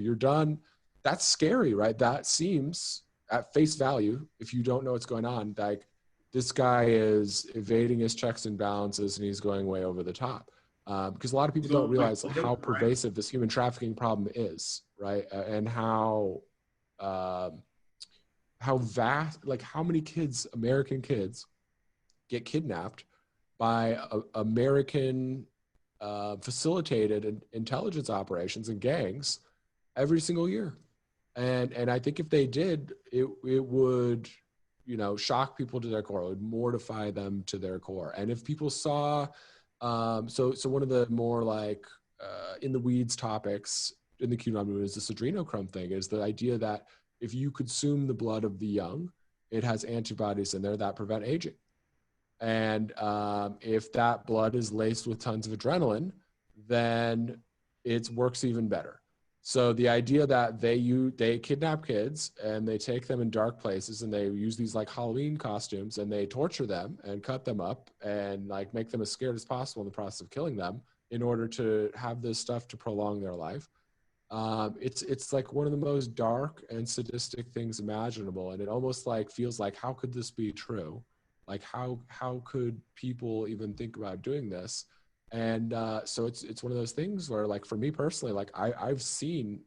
you're done, that's scary, right? That seems at face value, if you don't know what's going on, like this guy is evading his checks and balances and he's going way over the top. Because a lot of people don't realize how pervasive this human trafficking problem is, right? And how vast, like how many kids, American kids, get kidnapped by American facilitated intelligence operations and gangs every single year. And I think if they did, it would, shock people to their core. It would mortify them to their core. And if people saw, so one of the more like in the weeds topics in the QAnon movement is this adrenochrome thing, is the idea that if you consume the blood of the young, it has antibodies in there that prevent aging. And if that blood is laced with tons of adrenaline, then it works even better. So the idea that they kidnap kids and they take them in dark places and they use these like Halloween costumes and they torture them and cut them up and like make them as scared as possible in the process of killing them in order to have this stuff to prolong their life. It's like one of the most dark and sadistic things imaginable, and it almost like feels like, how could this be true? Like how could people even think about doing this? And so it's one of those things where, like, for me personally, like I've seen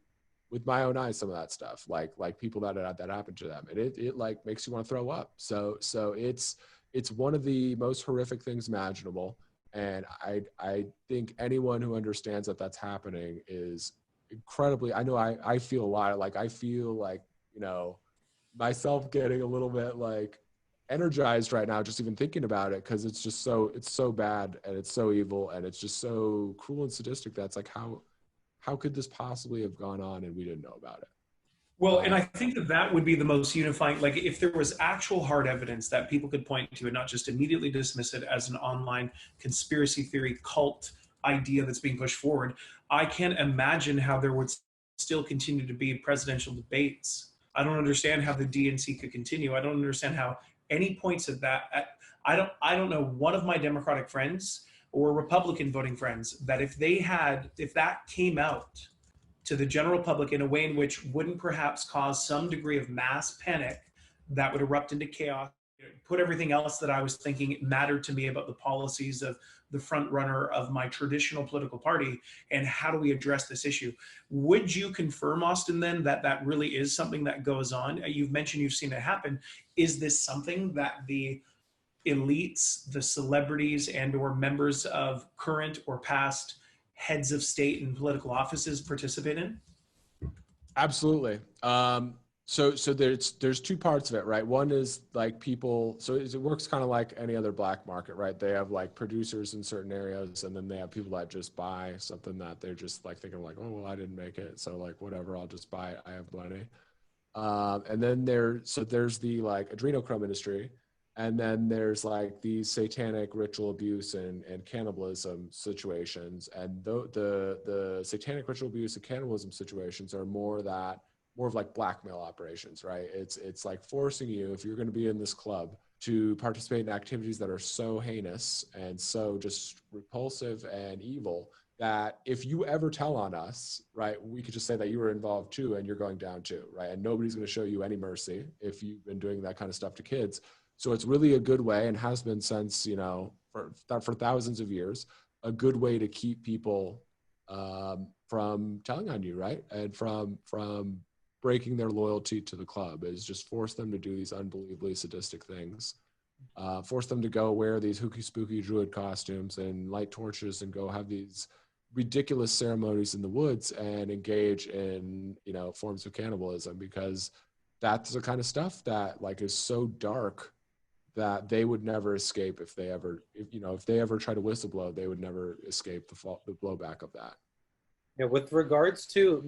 with my own eyes some of that stuff, like people that happened to them, and it like makes you want to throw up. So it's one of the most horrific things imaginable, and I think anyone who understands that that's happening is incredibly, I know I feel a lot, like I feel like, myself getting a little bit like energized right now just even thinking about it, because it's so bad and it's so evil and it's just so cruel and sadistic. That's like, how could this possibly have gone on and we didn't know about it? Well, and I think that would be the most unifying, like if there was actual hard evidence that people could point to and not just immediately dismiss it as an online conspiracy theory cult idea that's being pushed forward. I can't imagine how there would still continue to be presidential debates. I don't understand how the DNC could continue. I don't understand how any points of that. I don't know one of my Democratic friends or Republican voting friends that if that came out to the general public in a way in which wouldn't perhaps cause some degree of mass panic that would erupt into chaos, put everything else that I was thinking mattered to me about the policies of the front runner of my traditional political party and how do we address this issue. Would you confirm, Austin, then that really is something that goes on? You've mentioned you've seen it happen. Is this something that the elites, the celebrities, and or members of current or past heads of state and political offices participate in? Absolutely. So there's two parts of it, right? One is like people, so it works kind of like any other black market, right? They have like producers in certain areas, and then they have people that just buy something that they're just like thinking like, oh, well, I didn't make it, so like whatever, I'll just buy it. I have money. And then there's the like adrenochrome industry, and then there's like these satanic ritual abuse and cannibalism situations, and the satanic ritual abuse and cannibalism situations are more of like blackmail operations, right? It's like forcing you, if you're going to be in this club, to participate in activities that are so heinous and so just repulsive and evil that if you ever tell on us, right, we could just say that you were involved too and you're going down too, right? And nobody's going to show you any mercy if you've been doing that kind of stuff to kids. So it's really a good way, and has been since, you know, for thousands of years, a good way to keep people from telling on you, right? And from breaking their loyalty to the club, is just force them to do these unbelievably sadistic things. Force them to go wear these hooky spooky druid costumes and light torches and go have these ridiculous ceremonies in the woods and engage in, you know, forms of cannibalism, because that's the kind of stuff that like is so dark that they would never escape if they ever try to whistleblow, they would never escape the blowback of that. Yeah, with regards to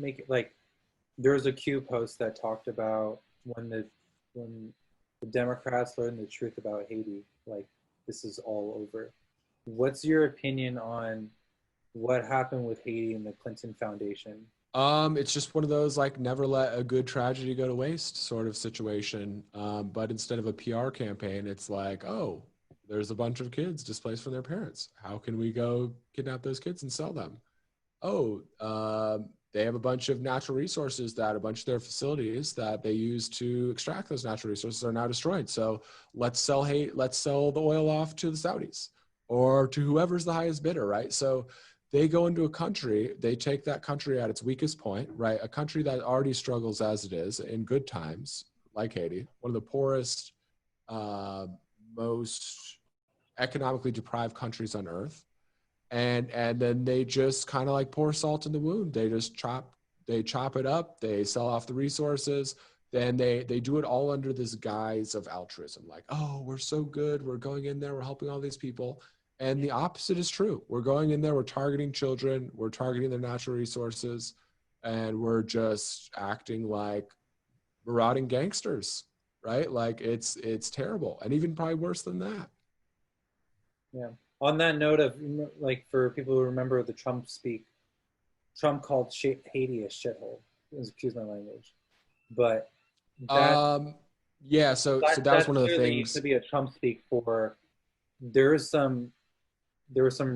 there was a Q post that talked about when the Democrats learned the truth about Haiti, like this is all over. What's your opinion on what happened with Haiti and the Clinton Foundation? It's just one of those like never let a good tragedy go to waste sort of situation. But instead of a PR campaign, it's like, oh, there's a bunch of kids displaced from their parents. How can we go kidnap those kids and sell them? Oh, they have a bunch of natural resources that a bunch of their facilities that they use to extract those natural resources are now destroyed. So let's sell the oil off to the Saudis or to whoever's the highest bidder, right? So they go into a country, they take that country at its weakest point, right? A country that already struggles as it is in good times, like Haiti, one of the poorest, most economically deprived countries on earth. And then they just kind of like pour salt in the wound. They just chop it up. They sell off the resources. Then they do it all under this guise of altruism. Like, oh, we're so good. We're going in there. We're helping all these people. And the opposite is true. We're going in there. We're targeting children. We're targeting their natural resources. And we're just acting like marauding gangsters, right? Like it's terrible. And even probably worse than that. Yeah. On that note of, like, for people who remember the Trump speak, Trump called Haiti a shithole. Excuse my language, but that, yeah. So that was one of the things. Used to be a Trump speak for. There were some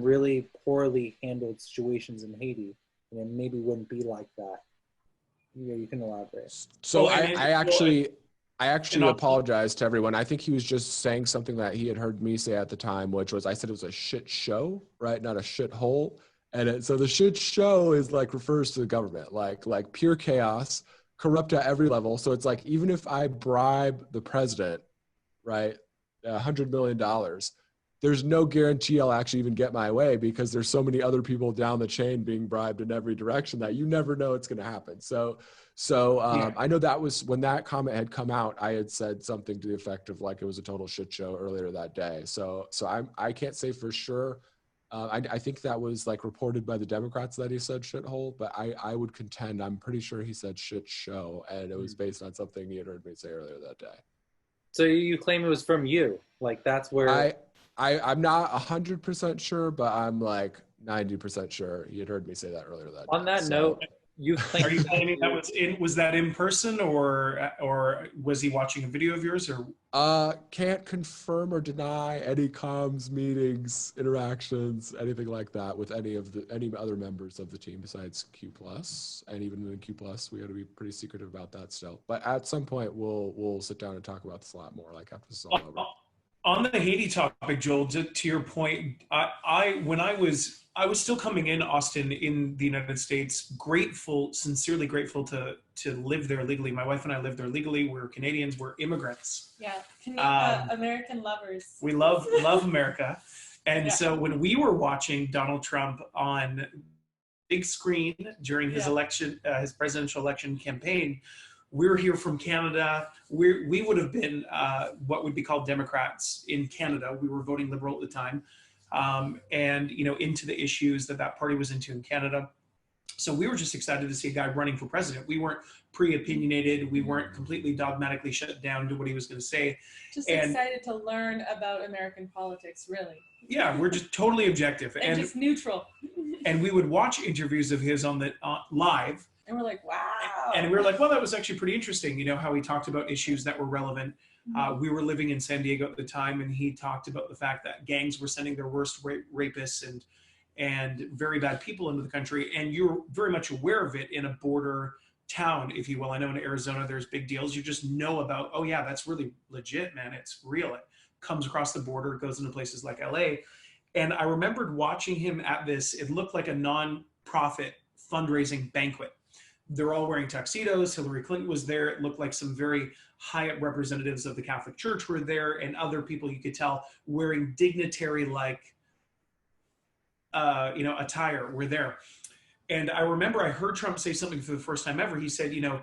really poorly handled situations in Haiti, and it maybe wouldn't be like that. Yeah, you can elaborate. So I actually apologize to everyone. I think he was just saying something that he had heard me say at the time, which was, I said it was a shit show, right? Not a shit hole. And so the shit show is like refers to the government, like pure chaos, corrupt at every level. So it's like, even if I bribe the president, right, $100 million, there's no guarantee I'll actually even get my way, because there's so many other people down the chain being bribed in every direction that you never know it's going to happen. So I know that was when that comment had come out, I had said something to the effect of like it was a total shit show earlier that day. So I can't say for sure. I think that was like reported by the Democrats that he said shithole, but I would contend, I'm pretty sure he said shit show, and it was based on something he had heard me say earlier that day. So you claim it was from you, like that's where I'm not 100% sure, but I'm like 90% sure he had heard me say that earlier that day. On that note, are you claiming that was that in person, or was he watching a video of yours, or? Can't confirm or deny any comms, meetings, interactions, anything like that with any other members of the team besides Q+. And even in Q+, we got to be pretty secretive about that still. But at some point, we'll sit down and talk about this a lot more, like after this is all over. On the Haiti topic, Joel, to your point, when I was still coming in, Austin, in the United States, sincerely grateful to live there legally. My wife and I live there legally. We're Canadians. We're immigrants. Yeah, American lovers. We love America. And so when we were watching Donald Trump on big screen during his election, his presidential election campaign, we're here from Canada. We would have been what would be called Democrats in Canada. We were voting Liberal at the time. And, you know, into the issues that party was into in Canada. So we were just excited to see a guy running for president. We weren't pre-opinionated. We weren't completely dogmatically shut down to what he was going to say. Just excited to learn about American politics, really. Yeah, we're just totally objective. And just neutral. And we would watch interviews of his on the live. And we're like, wow. And we were like, well, that was actually pretty interesting. You know, how he talked about issues that were relevant. We were living in San Diego at the time, and he talked about the fact that gangs were sending their worst rapists and very bad people into the country. And you're very much aware of it in a border town, if you will. I know in Arizona, there's big deals. You just know about, oh yeah, that's really legit, man. It's real. It comes across the border, goes into places like LA. And I remembered watching him at this, it looked like a non-profit fundraising banquet. They're all wearing tuxedos. Hillary Clinton was there. It looked like some very high-up representatives of the Catholic Church were there, and other people you could tell wearing dignitary-like attire were there. And I remember I heard Trump say something for the first time ever. He said, you know,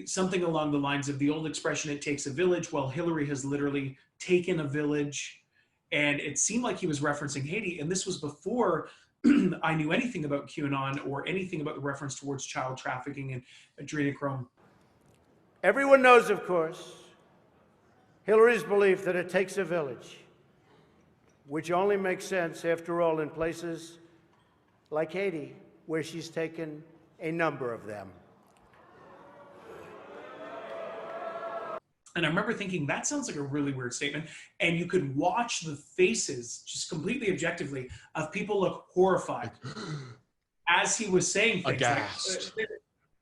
something along the lines of the old expression, it takes a village. Well, Hillary has literally taken a village. And it seemed like he was referencing Haiti. And this was before I knew anything about QAnon or anything about the reference towards child trafficking and adrenochrome. Everyone knows, of course, Hillary's belief that it takes a village, which only makes sense, after all, in places like Haiti, where she's taken a number of them. And I remember thinking, that sounds like a really weird statement. And you could watch the faces, just completely objectively, of people look horrified as he was saying things. Aghast. Like,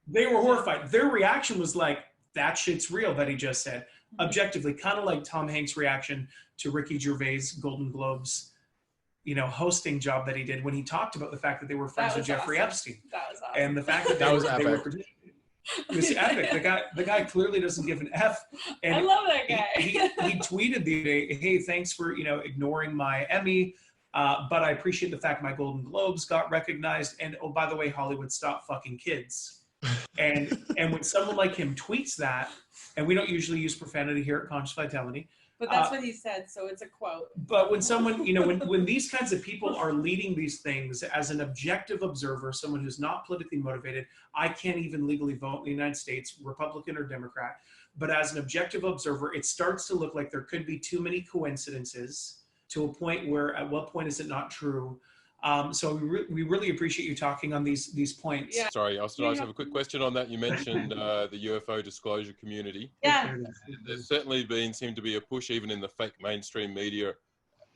they were horrified. Their reaction was like, that shit's real that he just said. Objectively, kind of like Tom Hanks' reaction to Ricky Gervais' Golden Globes, you know, hosting job that he did when he talked about the fact that they were friends with Jeffrey Epstein. That was awesome. And the fact that they were it was epic. The guy clearly doesn't give an F. And I love that guy. he tweeted the other day, hey, thanks for, you know, ignoring my Emmy, but I appreciate the fact my Golden Globes got recognized. And oh, by the way, Hollywood, stop fucking kids. And when someone like him tweets that, and we don't usually use profanity here at Conscious Vitality, but that's what he said, so it's a quote. But when someone, you know, when these kinds of people are leading these things as an objective observer, someone who's not politically motivated, I can't even legally vote in the United States, Republican or Democrat, but as an objective observer, it starts to look like there could be too many coincidences to a point where, at what point is it not true? So we really appreciate you talking on these points. Yeah. Sorry, Austin, I just have a quick question on that. You mentioned the UFO disclosure community. Yeah. There's certainly seemed to be a push even in the fake mainstream media,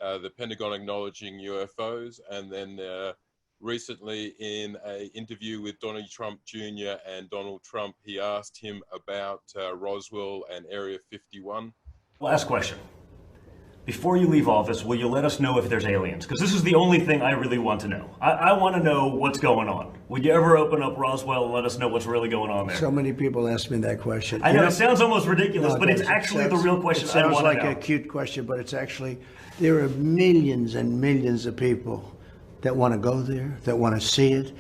the Pentagon acknowledging UFOs, and then recently in an interview with Donald Trump Jr. and Donald Trump, he asked him about Roswell and Area 51. Last question. Before you leave office, will you let us know if there's aliens? Because this is the only thing I really want to know. I want to know what's going on. Would you ever open up Roswell and let us know what's really going on there? So many people ask me that question. I know, it sounds almost ridiculous, but it's actually the real question I want to know. It sounds like a cute question, but it's actually, there are millions and millions of people that want to go there, that want to see it.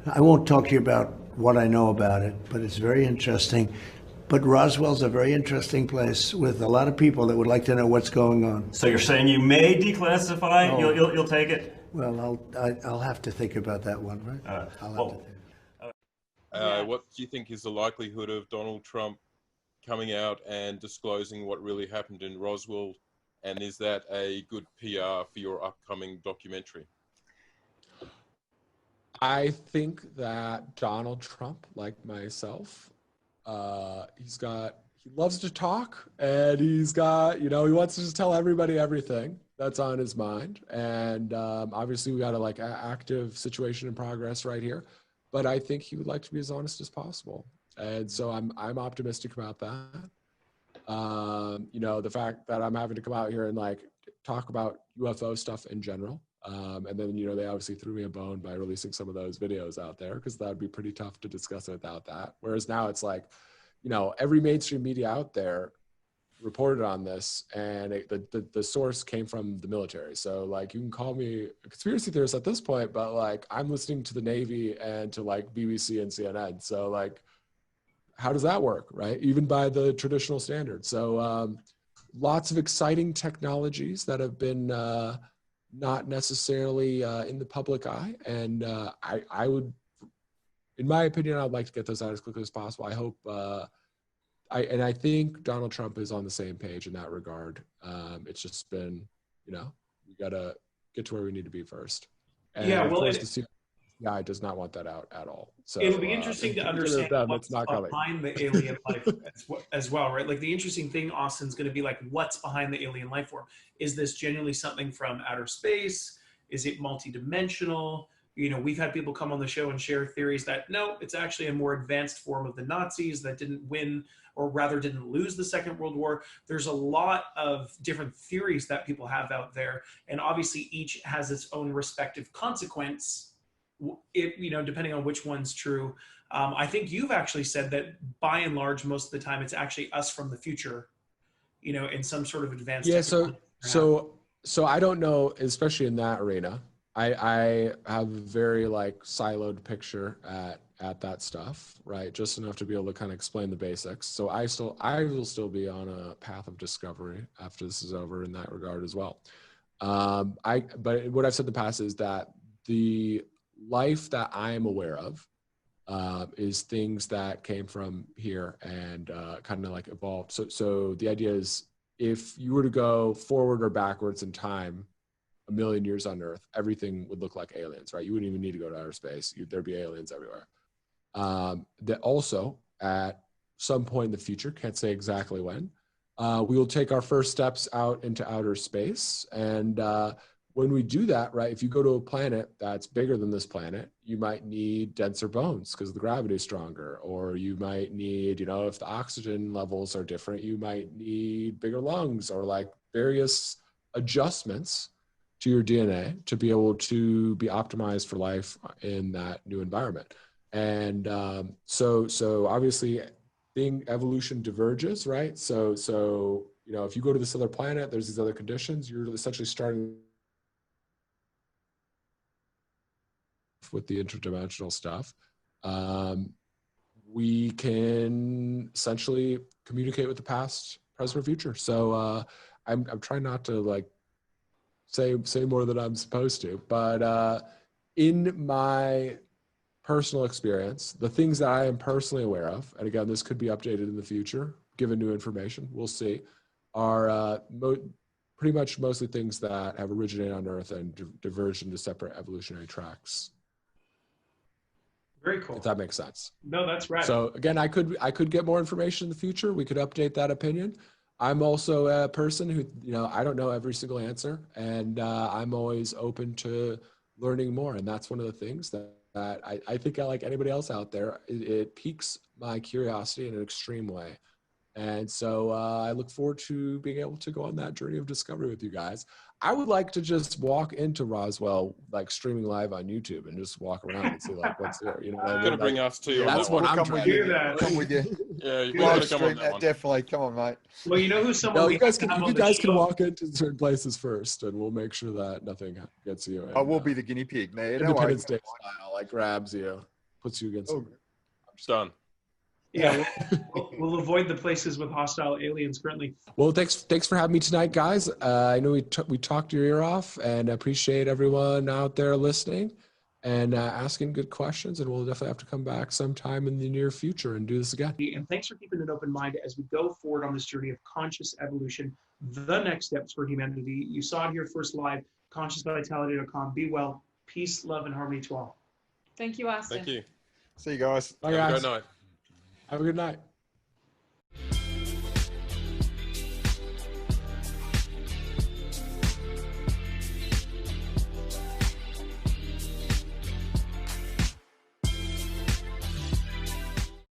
I won't talk to you about what I know about it, but it's very interesting. But Roswell's a very interesting place with a lot of people that would like to know what's going on. So you're saying you may declassify? Oh. You'll take it? Well, I'll have to think about that one, right? I'll have to think. What do you think is the likelihood of Donald Trump coming out and disclosing what really happened in Roswell? And is that a good PR for your upcoming documentary? I think that Donald Trump, like myself, he loves to talk, and he's got, you know, he wants to just tell everybody everything that's on his mind. And obviously we got a active situation in progress right here, but I think he would like to be as honest as possible. And so I'm optimistic about that. You know, the fact that I'm having to come out here and talk about UFO stuff in general. And then, you know, they obviously threw me a bone by releasing some of those videos out there, because that would be pretty tough to discuss without that. Whereas now it's like, you know, every mainstream media out there reported on this, and the source came from the military. So you can call me a conspiracy theorist at this point, but I'm listening to the Navy and to BBC and CNN. So how does that work, right? Even by the traditional standards. So lots of exciting technologies that have been not necessarily in the public eye. And I would, in my opinion, I'd like to get those out as quickly as possible. I hope, I think Donald Trump is on the same page in that regard. It's just been, we got to get to where we need to be first. And yeah, of well, course, the CI does not want that out at all. So it'll be interesting to understand what's not behind the alien life as well, right? Like the interesting thing, Austin's going to be like, what's behind the alien life form? Is this genuinely something from outer space? Is it multidimensional? We've had people come on the show and share theories that, no, it's actually a more advanced form of the Nazis that didn't win, or rather didn't lose the Second World War. There's a lot of different theories that people have out there. And obviously each has its own respective consequence, depending on which one's true. I think you've actually said that by and large, most of the time, it's actually us from the future, in some sort of advanced. Yeah. So I don't know, especially in that arena. I have a very siloed picture at that stuff, right? Just enough to be able to kind of explain the basics. So I will still be on a path of discovery after this is over in that regard as well. But what I've said in the past is that the life that I am aware of is things that came from here and kind of evolved. So the idea is, if you were to go forward or backwards in time, 1 million years on Earth, everything would look like aliens, right? You wouldn't even need to go to outer space. There'd be aliens everywhere. That also, at some point in the future, can't say exactly when, we will take our first steps out into outer space. And when we do that, right, if you go to a planet that's bigger than this planet, you might need denser bones because the gravity is stronger. Or you might need, if the oxygen levels are different, you might need bigger lungs or various adjustments to your DNA to be able to be optimized for life in that new environment. And so obviously evolution diverges, right? So if you go to this other planet, there's these other conditions, you're essentially starting with the interdimensional stuff. We can essentially communicate with the past, present, or future. So I'm trying not to say more than I'm supposed to, but in my personal experience, the things that I am personally aware of, and again, this could be updated in the future, given new information, we'll see, are pretty much mostly things that have originated on Earth and diverged into separate evolutionary tracks. Very cool. If that makes sense. No, that's right. So again, I could get more information in the future. We could update that opinion. I'm also a person who, I don't know every single answer, and I'm always open to learning more. And that's one of the things that I think, like anybody else out there, it piques my curiosity in an extreme way. And so I look forward to being able to go on that journey of discovery with you guys. I would like to just walk into Roswell, streaming live on YouTube, and just walk around and see what's there. You know what I mean? You're gonna bring us to your. That's what I'm trying to do. Come with you. Yeah, you live gotta come on stream that that one. definitely. Come on, mate. Well, you know who someone. No, you guys can walk into certain places first, and we'll make sure that nothing gets you. I will be the guinea pig. No, Independence Day style, grabs you, puts you against. I'm done. Yeah, we'll avoid the places with hostile aliens currently. Well, thanks for having me tonight, guys. I know we talked your ear off, and I appreciate everyone out there listening and asking good questions. And we'll definitely have to come back sometime in the near future and do this again. And thanks for keeping an open mind as we go forward on this journey of conscious evolution, the next steps for humanity. You saw it here first live, consciousvitality.com. Be well, peace, love, and harmony to all. Thank you, Austin. Thank you. See you guys. Bye, Have a guys. great night. Have a good night.